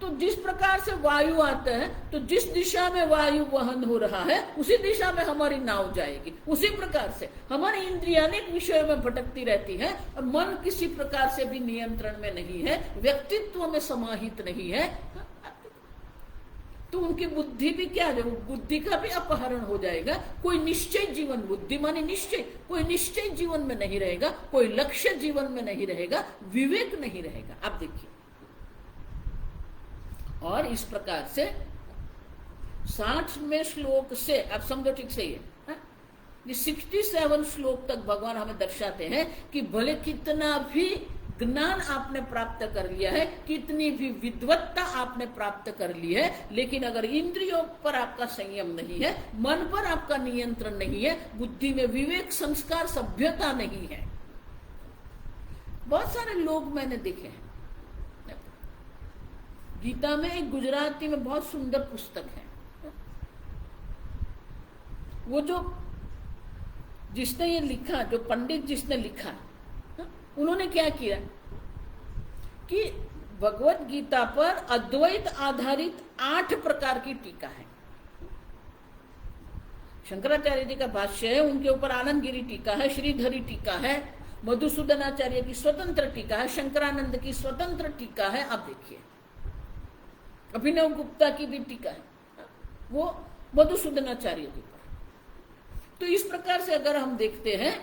तो जिस प्रकार से वायु आता है, तो जिस दिशा में वायु वहन हो रहा है उसी दिशा में हमारी नाव जाएगी। उसी प्रकार से हमारी इंद्रियां अनेक विषयों में भटकती रहती है और मन किसी प्रकार से भी नियंत्रण में नहीं है, व्यक्तित्व में समाहित नहीं है, तो उनकी बुद्धि भी क्या है? बुद्धि का भी अपहरण हो जाएगा। कोई निश्चय जीवन, बुद्धि माने निश्चय, कोई निश्चय जीवन में नहीं रहेगा, कोई लक्ष्य जीवन में नहीं रहेगा, विवेक नहीं रहेगा। आप देखिए, और इस प्रकार से 60वें श्लोक से, आप समझो ठीक से, ये 67 श्लोक तक भगवान हमें दर्शाते हैं कि भले कितना भी ज्ञान आपने प्राप्त कर लिया है, कितनी भी विद्वत्ता आपने प्राप्त कर ली है, लेकिन अगर इंद्रियों पर आपका संयम नहीं है, मन पर आपका नियंत्रण नहीं है, बुद्धि में विवेक, संस्कार, सभ्यता नहीं है। बहुत सारे लोग मैंने देखे हैं। गीता में एक गुजराती में बहुत सुंदर पुस्तक है, वो जो जिसने ये लिखा, जो पंडित जिसने लिखा, उन्होंने क्या किया कि भगवत गीता पर अद्वैत आधारित 8 प्रकार की टीका है। शंकराचार्य जी का भाष्य है, उनके ऊपर आनंद गिरी टीका है, श्रीधरी टीका है, मधुसूदनाचार्य की स्वतंत्र टीका है, शंकरानंद की स्वतंत्र टीका है। आप देखिए, अभिनव गुप्ता की भी टीका है, वो मधुसूदनाचार्य जी पर। तो इस प्रकार से अगर हम देखते हैं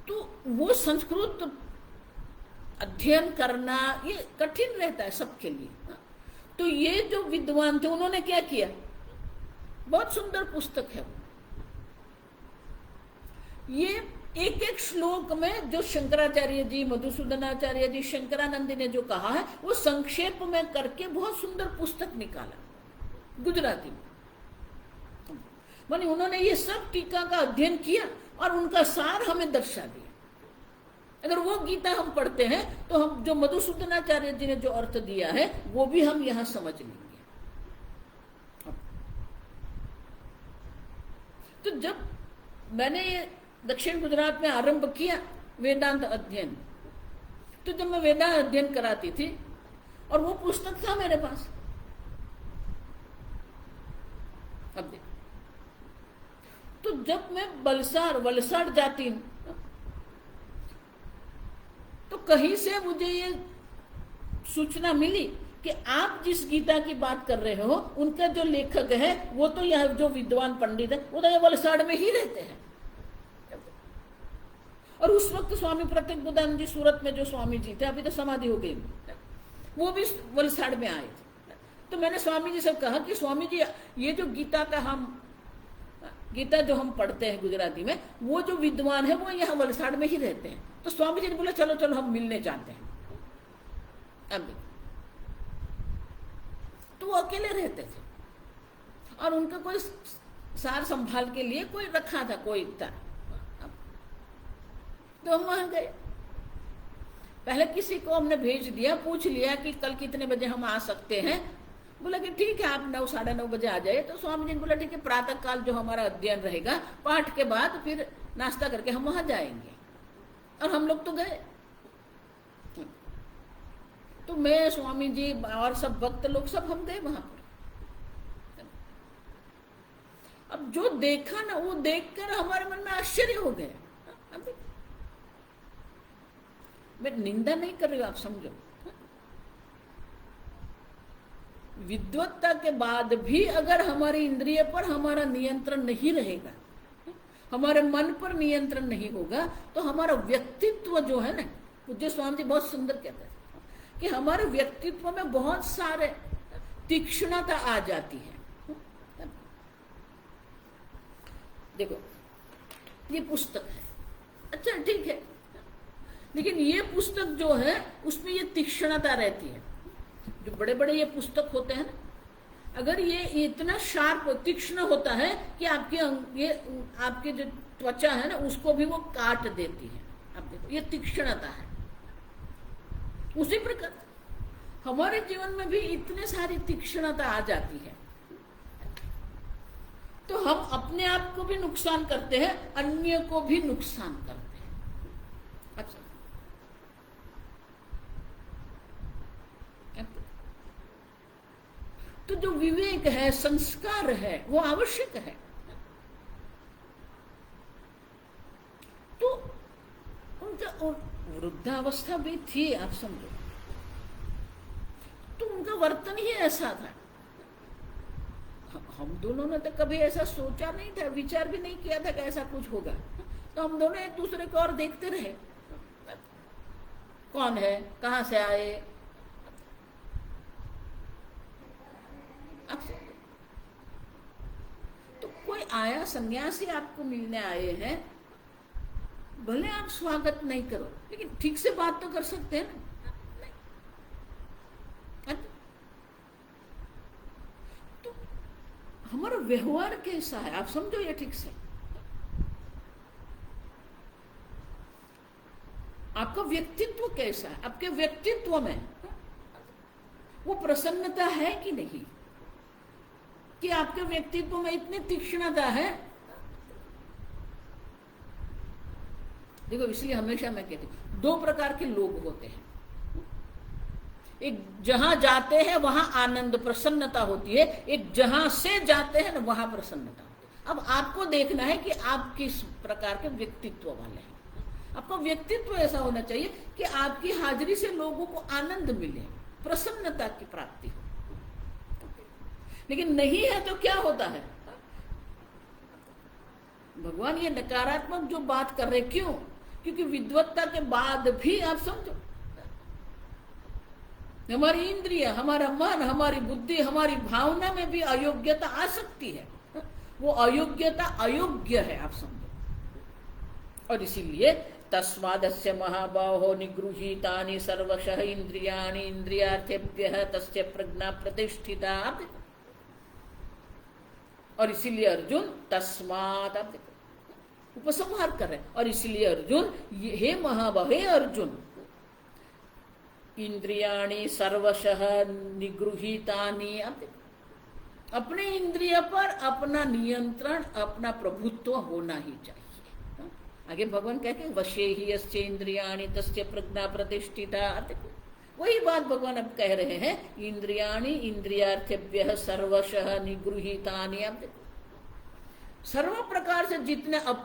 तो वो संस्कृत अध्ययन करना ये कठिन रहता है सबके लिए। तो ये जो विद्वान थे उन्होंने क्या किया, बहुत सुंदर पुस्तक है ये। एक एक श्लोक में जो शंकराचार्य जी, मधुसूदनाचार्य जी, शंकरानंद ने जो कहा है वो संक्षेप में करके बहुत सुंदर पुस्तक निकाला गुजराती में। माने उन्होंने ये सब टीका का अध्ययन किया और उनका सार हमें दर्शा दिया। अगर वो गीता हम पढ़ते हैं तो हम जो मधुसूदनाचार्य जी ने जो अर्थ दिया है वो भी हम यहां समझ लेंगे। तो जब मैंने ये दक्षिण गुजरात में आरंभ किया वेदांत अध्ययन, तो जब मैं वेदांत अध्ययन कराती थी और वो पुस्तक था मेरे पास, अब देख, तो जब मैं वलसाड़ जाती हूं तो कहीं से मुझे ये सूचना मिली कि आप जिस गीता की बात कर रहे हो उनका जो लेखक है वो तो यह जो विद्वान पंडित है वो तो यह वलसाड़ में ही रहते हैं। और उस वक्त स्वामी प्रत्येक बुद्धानंद जी सूरत में जो स्वामी जी थे, अभी तो समाधि हो गई, वो भी वलसाड़ में आए थे। तो मैंने स्वामी जी से कहा कि स्वामी जी ये जो गीता जो हम पढ़ते हैं गुजराती में, वो जो विद्वान है वो यहाँ वलसाड़ में ही रहते हैं। तो स्वामी जी ने बोला चलो चलो हम मिलने जाते हैं। अब तो वो अकेले रहते थे और उनका कोई सार संभाल के लिए कोई रखा था, कोई था। तो हम वहां गए। पहले किसी को हमने भेज दिया, पूछ लिया कि कल कितने बजे हम आ सकते हैं। बोला कि ठीक है, आप 9 साढ़े 9 बजे आ जाए। तो स्वामी जी ने बोला ठीक है, प्रातः काल जो हमारा अध्ययन रहेगा, पाठ के बाद फिर नाश्ता करके हम वहां जाएंगे। और हम लोग तो गए। तो मैं, स्वामी जी और सब भक्त लोग सब हम गए वहां पर। अब जो देखा ना, वो देखकर हमारे मन में आश्चर्य हो गया। मैं निंदा नहीं कर रही हूं, आप समझो। विद्वत्ता के बाद भी अगर हमारी इंद्रिय पर हमारा नियंत्रण नहीं रहेगा, हमारे मन पर नियंत्रण नहीं होगा, तो हमारा व्यक्तित्व जो है ना, पूज्य स्वामी जी बहुत सुंदर कहते हैं कि हमारे व्यक्तित्व में बहुत सारे तीक्ष्णता आ जाती है। देखो, ये पुस्तक है, अच्छा ठीक है, लेकिन ये पुस्तक जो है उसमें ये तीक्ष्णता रहती है। जो बड़े बड़े ये पुस्तक होते हैं ना, अगर ये इतना शार्प तीक्ष्ण होता है कि आपके जो त्वचा है ना, उसको भी वो काट देती है। आप देखो, ये तीक्ष्णता है। उसी प्रकार हमारे जीवन में भी इतने सारी तीक्ष्णता आ जाती है, तो हम अपने आप को भी नुकसान करते हैं, अन्य को भी नुकसान करते हैं। अच्छा, तो जो विवेक है, संस्कार है, वो आवश्यक है। तो उनका वृद्धावस्था भी थी, आप समझो, तो उनका वर्तन ही ऐसा था। हम दोनों ने तो कभी ऐसा सोचा नहीं था, विचार भी नहीं किया था कि ऐसा कुछ होगा। तो हम दोनों एक दूसरे को और देखते रहे, कौन है, कहां से आए। तो कोई आया, सन्यासी आपको मिलने आए हैं, भले आप स्वागत नहीं करो, लेकिन ठीक से बात तो कर सकते हैं ना। तो हमारा व्यवहार कैसा है, आप समझो ये ठीक से। आपका व्यक्तित्व कैसा है, आपके व्यक्तित्व में वो प्रसन्नता है कि नहीं, कि आपके व्यक्तित्व में इतनी तीक्ष्णता है। देखो, इसलिए हमेशा मैं कहती हूं, 2 प्रकार के लोग होते हैं। एक जहां जाते हैं वहां आनंद प्रसन्नता होती है, एक जहां से जाते हैं ना वहां प्रसन्नता होती है। अब आपको देखना है कि आप किस प्रकार के व्यक्तित्व वाले हैं। आपका व्यक्तित्व ऐसा होना चाहिए कि आपकी हाजिरी से लोगों को आनंद मिले, प्रसन्नता की प्राप्ति हो। लेकिन नहीं है तो क्या होता है, भगवान ये नकारात्मक जो बात कर रहे, क्यों? क्योंकि विद्वत्ता के बाद भी आप समझो, हमारी इंद्रिय, हमारा मन, हमारी बुद्धि, हमारी भावना में भी अयोग्यता आ सकती है। वो अयोग्यता अयोग्य है, आप समझो। और इसीलिए तस्मादस्य महाबाहो निगृहीतानि सर्वशः इंद्रियाणि इंद्रियार्थेभ्यः तस्य प्रज्ञा प्रतिष्ठिता। और इसीलिए अर्जुन तस्मात्, आप देखो उपसंहार कर रहे हैं। और इसीलिए अर्जुन, हे महाबाहो, हे अर्जुन, इंद्रियाणि सर्वशः निगृहीतानि, आप देखो अपने इंद्रिय पर अपना नियंत्रण, अपना प्रभुत्व होना ही चाहिए। आगे भगवान कहते हैं वशे ही यस्य इंद्रियाणि तस्य प्रज्ञा प्रतिष्ठिता। देखो वही बात भगवान अब कह रहे हैं, इंद्रियाणि इंद्रियार्थेभ्यः सर्वशः निगृहीतानि। आप देखो सर्व प्रकार से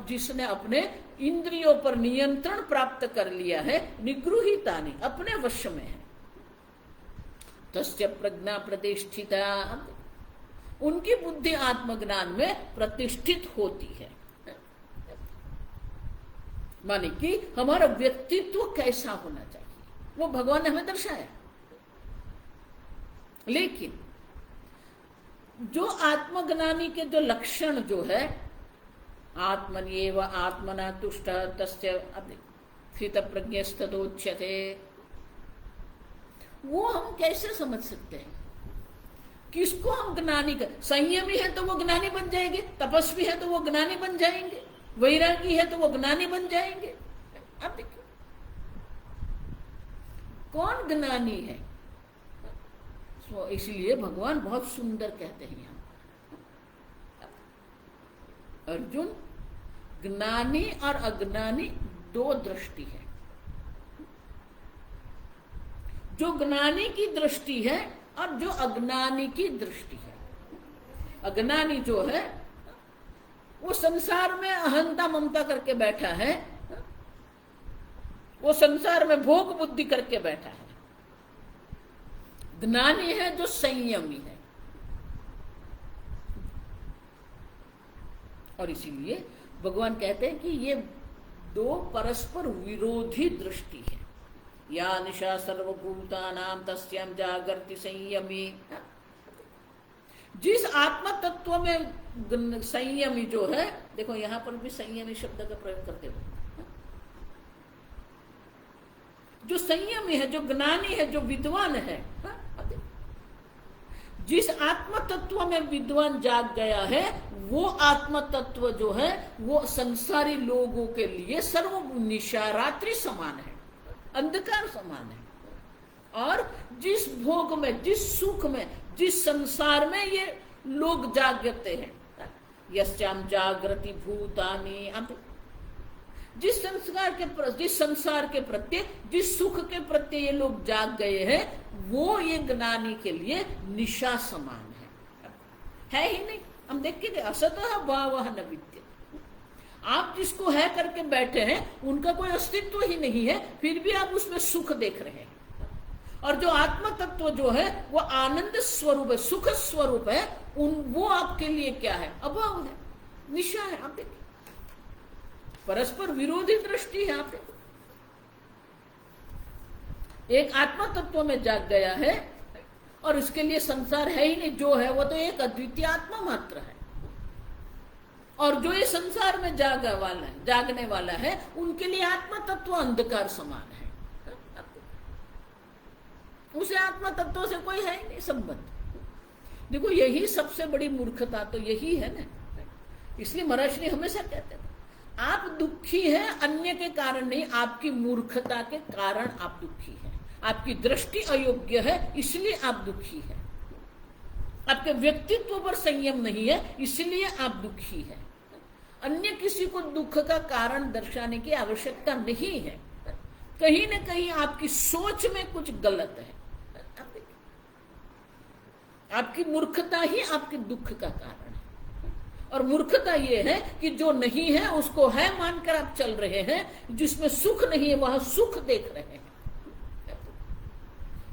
जिसने अपने इंद्रियों पर नियंत्रण प्राप्त कर लिया है, निगृहीतानि, अपने वश में है, तस्य प्रज्ञा प्रतिष्ठिता, उनकी बुद्धि आत्मज्ञान में प्रतिष्ठित होती है। माने कि हमारा व्यक्तित्व कैसा होना चाहिए, वो भगवान ने हमें दर्शाया। लेकिन जो आत्मज्ञानी के जो लक्षण जो है, आत्मन्येव आत्मना तुष्ट तस्य स्थितप्रज्ञस्तदोच्यते, वो हम कैसे समझ सकते हैं? किसको हम ज्ञानी कर? संयमी है तो वो ज्ञानी बन जाएंगे, तपस्वी है तो वो ज्ञानी बन जाएंगे, वैरागी है तो वो ज्ञानी बन जाएंगे। अब देखिए कौन ज्ञानी है। तो इसलिए भगवान बहुत सुंदर कहते हैं यहाँ, अर्जुन ज्ञानी और अज्ञानी दो दृष्टि है। जो ज्ञानी की दृष्टि है और जो अज्ञानी की दृष्टि है। अज्ञानी जो है वो संसार में अहंता ममता करके बैठा है, वो संसार में भोग बुद्धि करके बैठा है। ज्ञानी है जो संयमी है। और इसीलिए भगवान कहते हैं कि ये दो परस्पर विरोधी दृष्टि है। या निशा सर्वभूतानां तस्यां जागर्ति संयमी। जिस आत्मा तत्व में संयमी जो है, देखो यहां पर भी संयमी शब्द का प्रयोग करते हुए, जो संयमी है, जो ज्ञानी है, जो विद्वान है, जिस आत्म तत्व में विद्वान जाग गया है, वो आत्म तत्व जो है वो संसारी लोगों के लिए सर्व निशा रात्रि समान है, अंधकार समान है। और जिस भोग में, जिस सुख में, जिस संसार में ये लोग जागते हैं, यस्याम जागृति भूतानि, जिस संसार के प्रति, जिस सुख के प्रति ये लोग जाग गए हैं, वो ये ज्ञानी के लिए निशा समान है ही नहीं। हम देखेंगे असतः भावः न विद्यते। आप जिसको है करके बैठे हैं उनका कोई अस्तित्व ही नहीं है, फिर भी आप उसमें सुख देख रहे हैं। और जो आत्म तत्व जो है वो आनंद स्वरूप है, सुख स्वरूप है, वो आपके लिए क्या है? अभाव है, निशा है। आप देखिए परस्पर विरोधी दृष्टि है। आप एक आत्मा तत्व में जाग गया है और इसके लिए संसार है ही नहीं, जो है वो तो एक अद्वितीय आत्मा मात्र है। और जो ये संसार में जागने वाला है, उनके लिए आत्मा तत्व अंधकार समान है। उसे आत्मा तत्व से कोई है ही नहीं संबंध। देखो यही सबसे बड़ी मूर्खता तो यही है ना। इसलिए महर्षि हमेशा कहते थे आप दुखी हैं अन्य के कारण नहीं, आपकी मूर्खता के कारण आप दुखी हैं। आपकी दृष्टि अयोग्य है इसलिए आप दुखी हैं। आपके व्यक्तित्व पर संयम नहीं है इसलिए आप दुखी हैं। अन्य किसी को दुख का कारण दर्शाने की आवश्यकता नहीं है। कहीं न कहीं आपकी सोच में कुछ गलत है। आपकी मूर्खता ही आपके दुख का कारण है। और मूर्खता ये है कि जो नहीं है उसको है मानकर आप चल रहे हैं, जिसमें सुख नहीं है वहां सुख देख रहे हैं।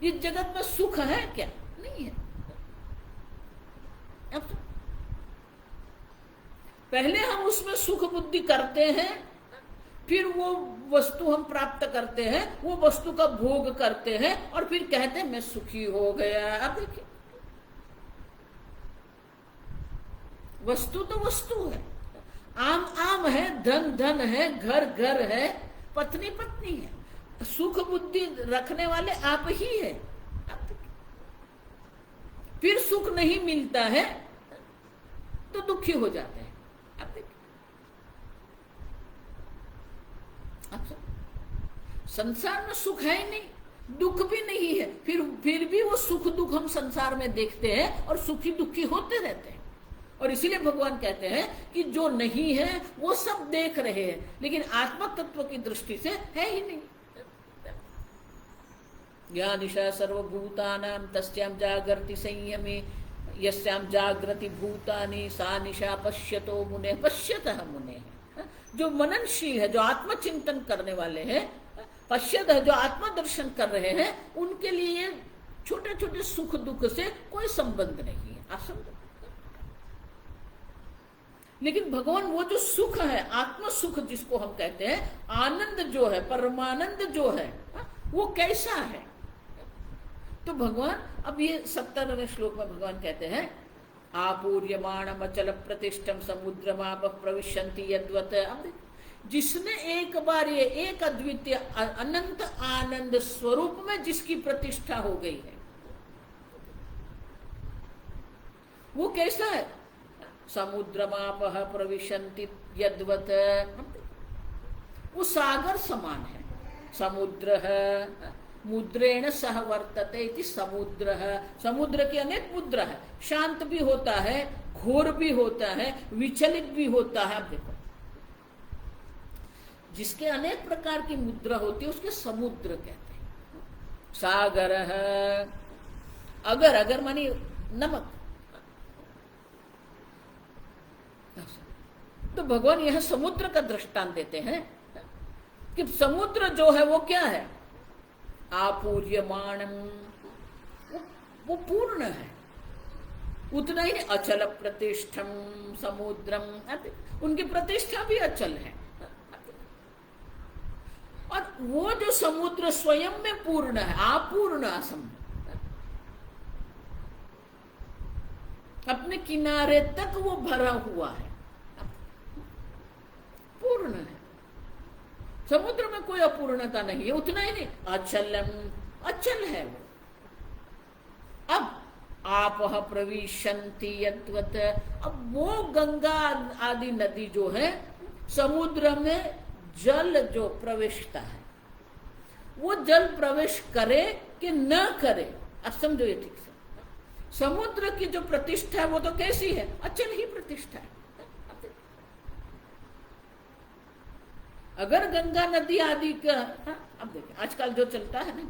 इस जगत में सुख है क्या? नहीं है। अब पहले हम उसमें सुख बुद्धि करते हैं, फिर वो वस्तु हम प्राप्त करते हैं, वो वस्तु का भोग करते हैं और फिर कहते हैं मैं सुखी हो गया। अब देखिए वस्तु तो वस्तु है, आम आम है, धन धन है, घर घर है, पत्नी पत्नी है, सुख बुद्धि रखने वाले आप ही है। फिर सुख नहीं मिलता है तो दुखी हो जाते हैं। संसार में सुख है ही नहीं, दुख भी नहीं है, फिर भी वो सुख दुख हम संसार में देखते हैं और सुखी दुखी होते रहते हैं। और इसीलिए भगवान कहते हैं कि जो नहीं है वो सब देख रहे हैं, लेकिन आत्मा तत्व की दृष्टि से है ही नहीं। या निशा सर्वभूतानां तस्यां जागर्ति संयमे यस्यां जागृति भूतानि सा निशा पश्यतो मुने पश्यतः मुने। जो मननशील है, जो आत्मचिंतन करने वाले हैं, पश्यत है, जो आत्मदर्शन कर रहे हैं, उनके लिए छोटे छोटे सुख दुख से कोई संबंध नहीं है। आप समझो। लेकिन भगवान वो जो सुख है, आत्म सुख जिसको हम कहते हैं, आनंद जो है, परमानंद जो है, वो कैसा है? तो भगवान अब ये 70वें श्लोक में भगवान कहते हैं आपूर्यमाणम अचल प्रतिष्ठम समुद्रमाप प्रविशन्ति यद्वत्। जिसने एक बार ये एक अद्वितीय अनंत आनंद स्वरूप में जिसकी प्रतिष्ठा हो गई है, वो कैसा है? समुद्रमापः प्रविशन्ति यद्वत्। वो सागर समान है। समुद्र है, मुद्रेण सह वर्तते इति समुद्र है। समुद्र की अनेक मुद्रा है, शांत भी होता है, घोर भी होता है, विचलित भी होता है। आप देखो, जिसके अनेक प्रकार की मुद्रा होती है उसके समुद्र कहते हैं। सागर है, अगर, अगर मानी नमक। तो भगवान यह समुद्र का दृष्टांत देते हैं कि समुद्र जो है वो क्या है? आपूर्यमाणम, वो पूर्ण है। उतना ही अचल प्रतिष्ठम समुद्रम, उनकी प्रतिष्ठा भी अचल है। और वो जो समुद्र स्वयं में पूर्ण है, अपूर्ण असंभव, अपने किनारे तक वो भरा हुआ है, पूर्ण है। समुद्र में कोई अपूर्णता नहीं है। उतना ही नहीं, अचलम, अचल है वो। अब आपह प्रविशन्ति यद्वत्, अब वो गंगा आदि नदी जो है समुद्र में जल जो प्रवेशता है, वो जल प्रवेश करे कि न करे, अब समझो ये ठीक से। समुद्र की जो प्रतिष्ठा है वो तो कैसी है? अचल ही प्रतिष्ठा है। अगर गंगा नदी आदि का, अब देखिए आजकल जो चलता है ना,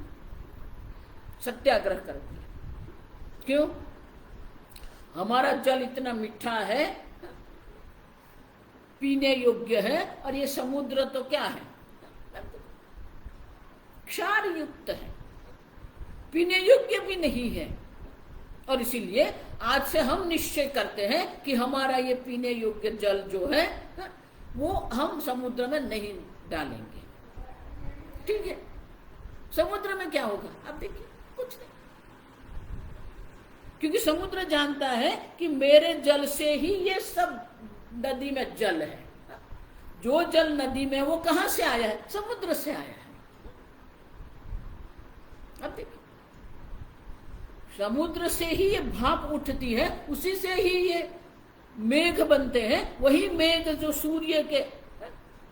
सत्याग्रह करती है। क्यों? हमारा जल इतना मीठा है, पीने योग्य है, और ये समुद्र तो क्या है? क्षार युक्त है, पीने योग्य भी नहीं है। और इसीलिए आज से हम निश्चय करते हैं कि हमारा ये पीने योग्य जल जो है वो हम समुद्र में नहीं डालेंगे। ठीक है, समुद्र में क्या होगा? आप देखिए, कुछ नहीं, क्योंकि समुद्र जानता है कि मेरे जल से ही ये सब नदी में जल है। जो जल नदी में वो कहां से आया है? समुद्र से आया है। अब देखिए, समुद्र से ही ये भाप उठती है, उसी से ही ये मेघ बनते हैं। वही मेघ जो सूर्य के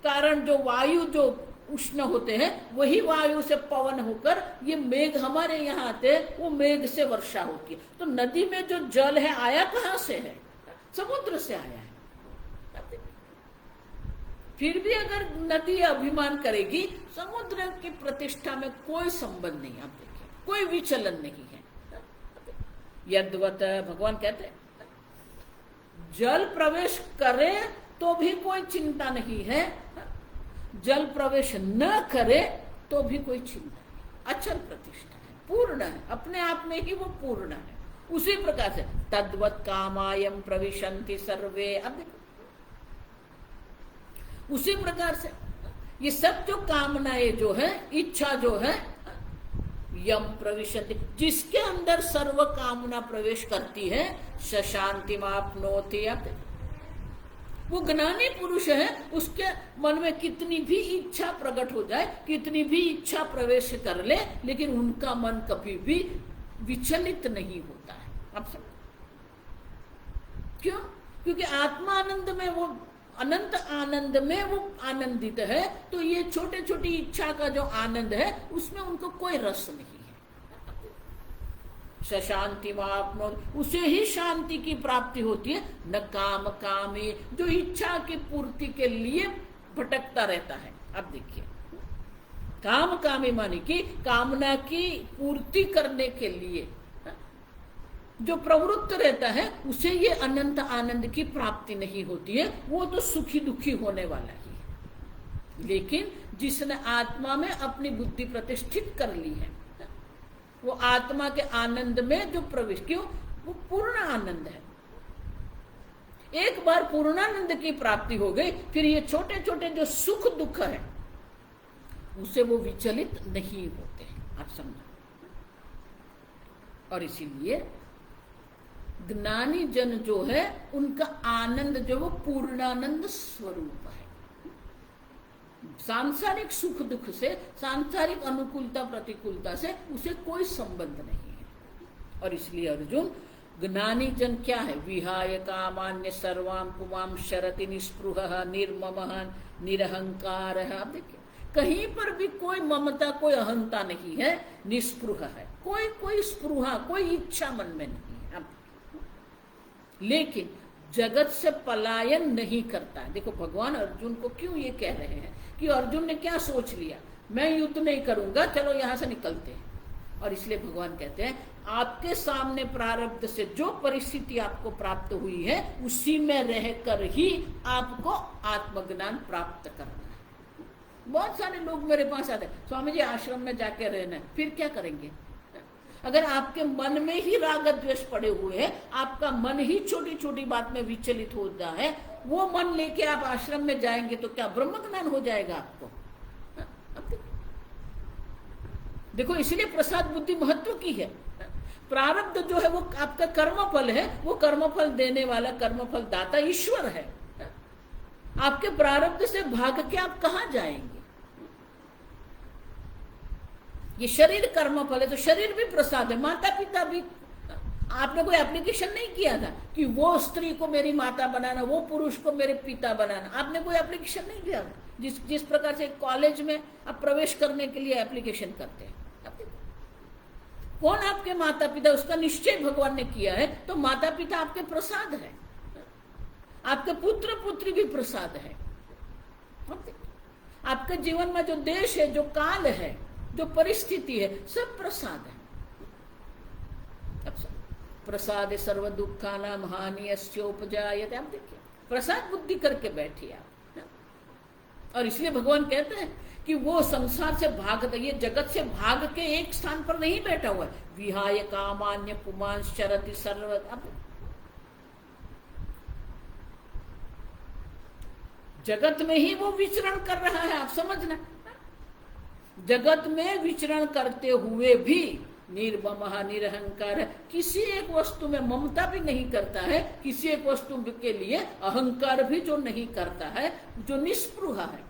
कारण जो वायु जो उष्ण होते हैं, वही वायु से पवन होकर ये मेघ हमारे यहाँ आते हैं, वो मेघ से वर्षा होती है। तो नदी में जो जल है आया कहां से है? समुद्र से आया है। फिर भी अगर नदी अभिमान करेगी, समुद्र की प्रतिष्ठा में कोई संबंध नहीं। आप देखिए, कोई विचलन नहीं है। यद्वत्, भगवान कहते हैं जल प्रवेश करे तो भी कोई चिंता नहीं है, जल प्रवेश न करे तो भी कोई चिंता नहीं। अचल प्रतिष्ठा है, पूर्ण है, अपने आप में ही वो पूर्ण है। उसी प्रकार से तद्वत् कामायम प्रविशन्ति सर्वे। अब देखो, उसी प्रकार से ये सब जो कामनाएं जो है, इच्छा जो है, यम प्रविशन्ति, जिसके अंदर सर्व कामना प्रवेश करती है, शांति मापनोति। वो ज्ञानी पुरुष है, उसके मन में कितनी भी इच्छा प्रकट हो जाए, कितनी भी इच्छा प्रवेश कर ले, लेकिन उनका मन कभी भी विचलित नहीं होता है। आप सब क्यों? क्योंकि आत्मा आनंद में, वो अनंत आनंद में वो आनंदित है। तो ये छोटे छोटी इच्छा का जो आनंद है उसमें उनको कोई रस नहीं है। शांति मापनो, उसे ही शांति की प्राप्ति होती है। न काम कामे, जो इच्छा की पूर्ति के लिए भटकता रहता है। अब देखिए, काम कामे माने कि कामना की पूर्ति करने के लिए जो प्रवृत्त रहता है, उसे ये अनंत आनंद की प्राप्ति नहीं होती है। वो तो सुखी दुखी होने वाला ही है। लेकिन जिसने आत्मा में अपनी बुद्धि प्रतिष्ठित कर ली है, वो आत्मा के आनंद में जो प्रवेश, क्यों? वो पूर्ण आनंद है। एक बार पूर्णानंद की प्राप्ति हो गई, फिर ये छोटे छोटे जो सुख दुख है उसे वो विचलित नहीं होते हैं। आप समझो। और इसीलिए ज्ञानी जन जो है, उनका आनंद जो वो पूर्णानंद स्वरूप है। सांसारिक सुख दुख से, सांसारिक अनुकूलता प्रतिकूलता से उसे कोई संबंध नहीं है। और इसलिए अर्जुन, ज्ञानी जन क्या है? विहाय कामान्य सर्वाम पुमाम शरति निस्पृह निर्मम निरहंकार है। आप देखिए कहीं पर भी कोई ममता कोई अहंता नहीं है, निस्पृह है, कोई स्पृहा कोई इच्छा मन में नहीं है। लेकिन जगत से पलायन नहीं करता है। देखो भगवान अर्जुन को क्यों ये कह रहे हैं कि अर्जुन ने क्या सोच लिया, मैं युद्ध नहीं करूंगा, चलो यहां से निकलते हैं। और इसलिए भगवान कहते हैं आपके सामने प्रारब्ध से जो परिस्थिति आपको प्राप्त हुई है उसी में रहकर ही आपको आत्मज्ञान प्राप्त करना है। बहुत सारे लोग मेरे पास आते हैं, स्वामी जी आश्रम में जाके रहना है, फिर क्या करेंगे? अगर आपके मन में ही राग द्वेष पड़े हुए हैं, आपका मन ही छोटी छोटी बात में विचलित होता है, वो मन लेके आप आश्रम में जाएंगे तो क्या ब्रह्म ज्ञान हो जाएगा आपको? देखो इसलिए प्रसाद बुद्धि महत्व की है। प्रारब्ध जो है वो आपका कर्मफल है, वो कर्मफल देने वाला कर्मफल दाता ईश्वर है। आपके प्रारब्ध से भाग के आप कहां जाएंगे? ये शरीर कर्मफल है तो शरीर भी प्रसाद है। माता पिता भी, आपने कोई एप्लीकेशन नहीं किया था कि वो स्त्री को मेरी माता बनाना, वो पुरुष को मेरे पिता बनाना, आपने कोई एप्लीकेशन नहीं किया। जिस प्रकार से कॉलेज में आप प्रवेश करने के लिए एप्लीकेशन करते हैं, कौन आपके माता पिता, उसका निश्चय भगवान ने किया है। तो माता पिता आपके प्रसाद है, आपके पुत्र पुत्री भी प्रसाद है। आपके जीवन में जो देश है, जो काल है, जो परिस्थिति है, सब प्रसाद है। प्रसाद सर्व दुखा नाम हानियोपजायते। आप देखिए प्रसाद बुद्धि करके बैठिए आप। और इसलिए भगवान कहते हैं कि वो संसार से भाग, ये जगत से भाग के एक स्थान पर नहीं बैठा हुआ है। विहाय कामान्य पुमान शरति सर्व। जगत में ही वो विचरण कर रहा है, आप समझना। जगत में विचरण करते हुए भी निर्मम निरहंकार है, किसी एक वस्तु में ममता भी नहीं करता है, किसी एक वस्तु के लिए अहंकार भी जो नहीं करता है, जो निस्पृह है,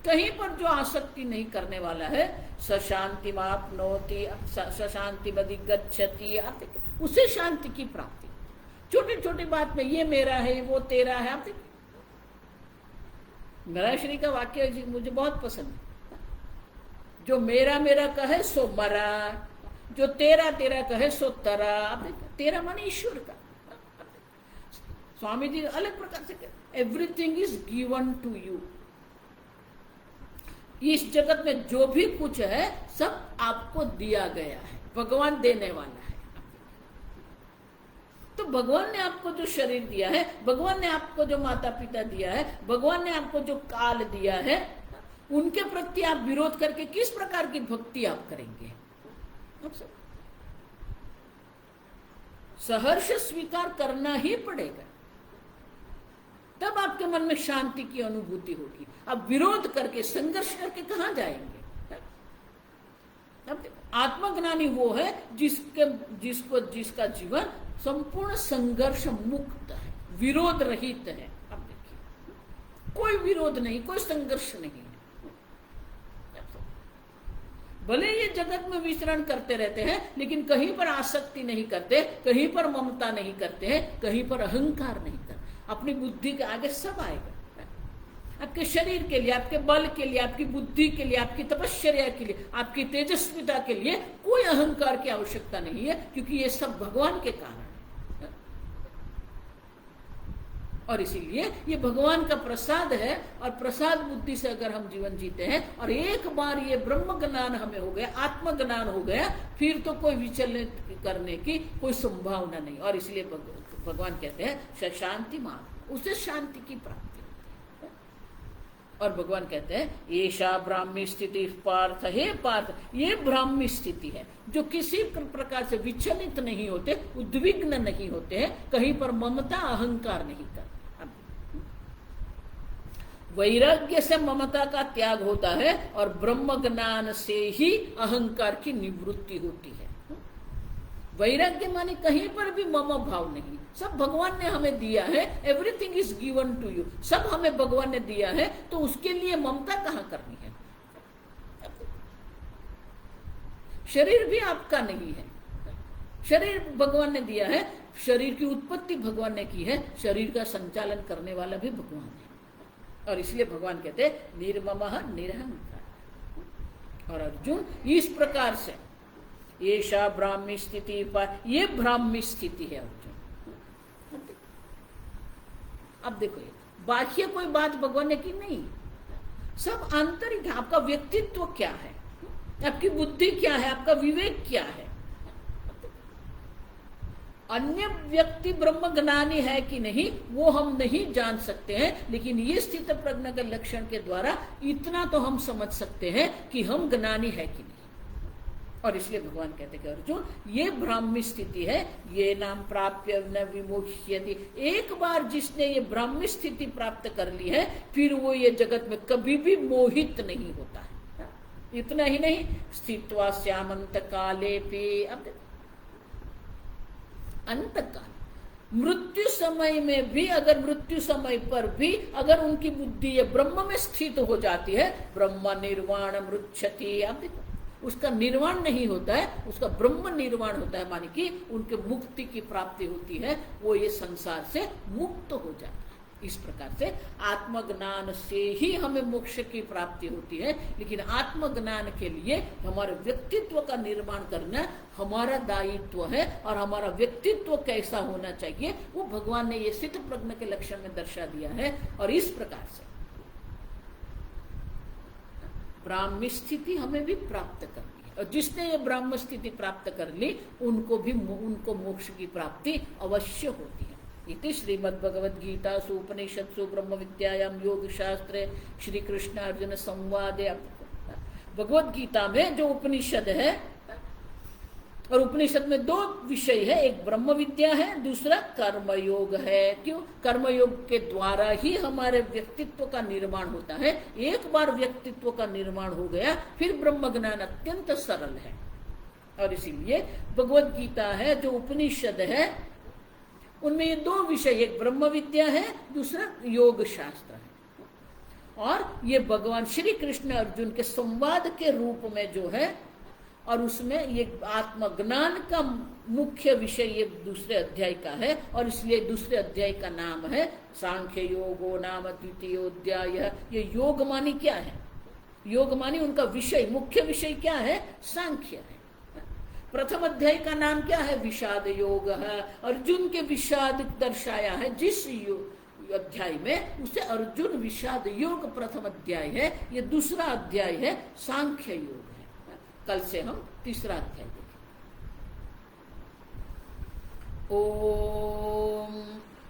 कहीं पर जो आसक्ति नहीं करने वाला है। सशांति मापनोति सशांति बदिगच्छति, उसे शांति की प्राप्ति। छोटी छोटी बात में ये मेरा है, वो तेरा है। आप देखिए मेरा श्री का वाक्य मुझे बहुत पसंद है, जो मेरा मेरा कहे सो मरा, जो तेरा तेरा कहे सो तरा। तेरा माने ईश्वर का। स्वामी जी अलग प्रकार से कहते, everything is given to you. इस जगत में जो भी कुछ है सब आपको दिया गया है, भगवान देने वाला है। तो भगवान ने आपको जो शरीर दिया है, भगवान ने आपको जो माता पिता दिया है, भगवान ने आपको जो काल दिया है, उनके प्रति आप विरोध करके किस प्रकार की भक्ति आप करेंगे? सहर्ष स्वीकार करना ही पड़ेगा, तब आपके मन में शांति की अनुभूति होगी। आप विरोध करके संघर्ष करके कहां जाएंगे? आत्मज्ञानी वो है जिसका जीवन संपूर्ण संघर्ष मुक्त है, विरोध रहित है। अब देखिए कोई विरोध नहीं, कोई संघर्ष नहीं है। भले ये जगत में विचरण करते रहते हैं, लेकिन कहीं पर आसक्ति नहीं करते, कहीं पर ममता नहीं करते हैं, कहीं पर अहंकार नहीं करते। अपनी बुद्धि के आगे सब आएगा। आपके शरीर के लिए, आपके बल के लिए, आपकी बुद्धि के लिए, आपकी तपश्चर्या के लिए, आपकी तेजस्विता के लिए कोई अहंकार की आवश्यकता नहीं है, क्योंकि ये सब भगवान के कारण है। और इसीलिए ये भगवान का प्रसाद है। और प्रसाद बुद्धि से अगर हम जीवन जीते हैं और एक बार ये ब्रह्म ज्ञान हमें हो गया, आत्म ज्ञान हो गया, फिर तो कोई विचलित करने की कोई संभावना नहीं। और इसलिए भगवान कहते हैं शांति मार्ग, उसे शांति की प्राप्ति होती है। और भगवान कहते हैं ऐशा ब्राह्मी स्थिति पार्थ। हे पार्थ, ये ब्राह्मी स्थिति है जो किसी प्रकार से विचलित नहीं होते, उद्विग्न नहीं होते हैं, कहीं पर ममता अहंकार नहीं करते। वैराग्य से ममता का त्याग होता है और ब्रह्म ज्ञान से ही अहंकार की निवृत्ति होती है। वैराग्य माने कहीं पर भी मम भाव नहीं, सब भगवान ने हमें दिया है। Everything is given to you, सब हमें भगवान ने दिया है, तो उसके लिए ममता कहां करनी है? शरीर भी आपका नहीं है, शरीर भगवान ने दिया है, शरीर की उत्पत्ति भगवान ने की है, शरीर का संचालन करने वाला भी भगवान है। और इसलिए भगवान कहते हैं निर्ममः निरहंकार। और अर्जुन इस प्रकार से ऐसा ब्राह्मी स्थिति पर, ये ब्राह्मी स्थिति है अर्जुन। अब देखो ये बाह्य कोई बात भगवान ने की नहीं, सब आंतरिक है। आपका व्यक्तित्व क्या है, आपकी बुद्धि क्या है, आपका विवेक क्या है। अन्य व्यक्ति ब्रह्म ज्ञानी है कि नहीं वो हम नहीं जान सकते हैं, लेकिन ये स्थित प्रज्ञ के लक्षण के द्वारा इतना तो हम समझ सकते हैं कि हम ज्ञानी है कि नहीं। और इसलिए भगवान कहते हैं कि अर्जुन ये ब्राह्मी स्थिति है, ये नाम प्राप्य न विमुह्यति। एक बार जिसने ये ब्राह्मी स्थिति प्राप्त कर ली है, फिर वो ये जगत में कभी भी मोहित नहीं होता है। इतना ही नहीं, स्थित्वा श्यामंत काले पे, अब देखो अंत काल मृत्यु समय में भी, अगर मृत्यु समय पर भी अगर उनकी बुद्धि ये ब्रह्म में स्थित हो जाती है, ब्रह्म निर्वाण मृच्छति, अब देखो उसका निर्वाण नहीं होता है, उसका ब्रह्म निर्वाण होता है, माने कि उनके मुक्ति की प्राप्ति होती है, वो ये संसार से मुक्त हो जाता है। इस प्रकार से आत्मज्ञान से ही हमें मोक्ष की प्राप्ति होती है, लेकिन आत्मज्ञान के लिए हमारे व्यक्तित्व का निर्माण करना हमारा दायित्व है। और हमारा व्यक्तित्व कैसा होना चाहिए वो भगवान ने ये स्थित प्रज्ञ के लक्षण में दर्शा दिया है। और इस प्रकार से ब्राह्मी स्थिति हमें भी प्राप्त करनी है, और जिसने ये ब्राह्म स्थिति प्राप्त कर ली उनको मोक्ष की प्राप्ति अवश्य होती है। इति श्रीमद्भगवद्गीतासु उपनिषत्सु ब्रह्म विद्यायां योग शास्त्रे श्री कृष्ण अर्जुन संवादे। भगवद गीता में जो उपनिषद है, और उपनिषद में दो विषय है, एक ब्रह्म विद्या है, दूसरा कर्मयोग है। क्यों? कर्मयोग के द्वारा ही हमारे व्यक्तित्व का निर्माण होता है। एक बार व्यक्तित्व का निर्माण हो गया, फिर ब्रह्म ज्ञान अत्यंत सरल है। और इसीलिए भगवद गीता है जो उपनिषद है, उनमें ये दो विषय, एक ब्रह्म विद्या है, दूसरा योग शास्त्र है। और ये भगवान श्री कृष्ण अर्जुन के संवाद के रूप में जो है, और उसमें ये आत्मज्ञान का मुख्य विषय ये दूसरे अध्याय का है। और इसलिए दूसरे अध्याय का नाम है सांख्य योगो नाम द्वितीयोध्याय। ये योग मानी क्या है? योग मानी उनका विषय, मुख्य विषय क्या है? सांख्य है। प्रथम अध्याय का नाम क्या है? विषाद योग है। अर्जुन के विषाद दर्शाया है जिस अध्याय में, उसे अर्जुन विषाद योग प्रथम अध्याय है। ये दूसरा अध्याय है सांख्य योग है। कल से हम तीसरा अध्याय देखेंगे। ओम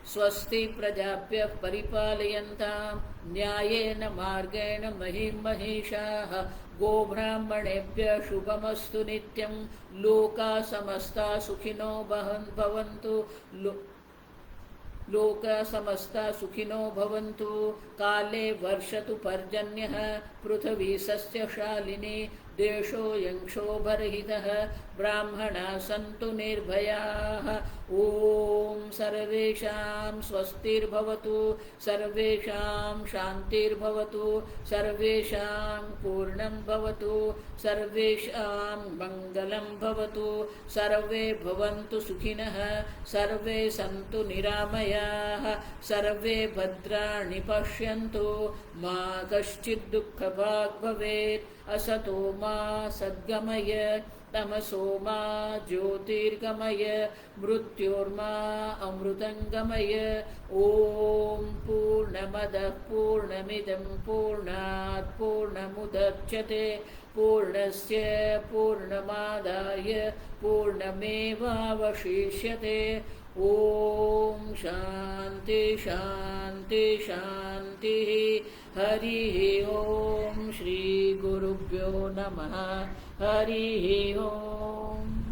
स्वस्ति प्रजाभ्यः परिपालयन्तां न्यायेन मार्गेण महीं महिषाः गोब्राह्मणेभ्यः शुभमस्तु नित्यं लोकाः समस्ताः सुखिनो भवन्तु लोकाः समस्ताः सुखिनो भवन्तु काले वर्षतु पर्जन्यः पृथिवी सस्यशालिनी देशोऽयं क्षोभरहितः ब्राह्मणाः सन्तु निर्भयाः। ॐ सर्वेषां स्वस्तिर्भवतु, सर्वेषां शान्तिर्भवतु, सर्वेषां पूर्णं भवतु, सर्वेषां मङ्गलं भवतु, सर्वे भवन्तु सुखिनः, सर्वे सन्तु निरामयाः, सर्वे भद्राणि पश्यन्तु, मा कश्चित् दुःखभाग् भवेत्। असतो मा सद्गमय, तमसो मा ज्योतिर्गमय, मृत्योर्मा अमृतंगमय। ओम पूर्णमदः पूर्णमिदं पूर्णात् पूर्णमुदच्यते पूर्णस्य पूर्णमादाय पूर्णमेवावशिष्यते। ओम शांति शांति शांति। हरि ओम श्री गुरुभ्यो नमः। हरि ओम।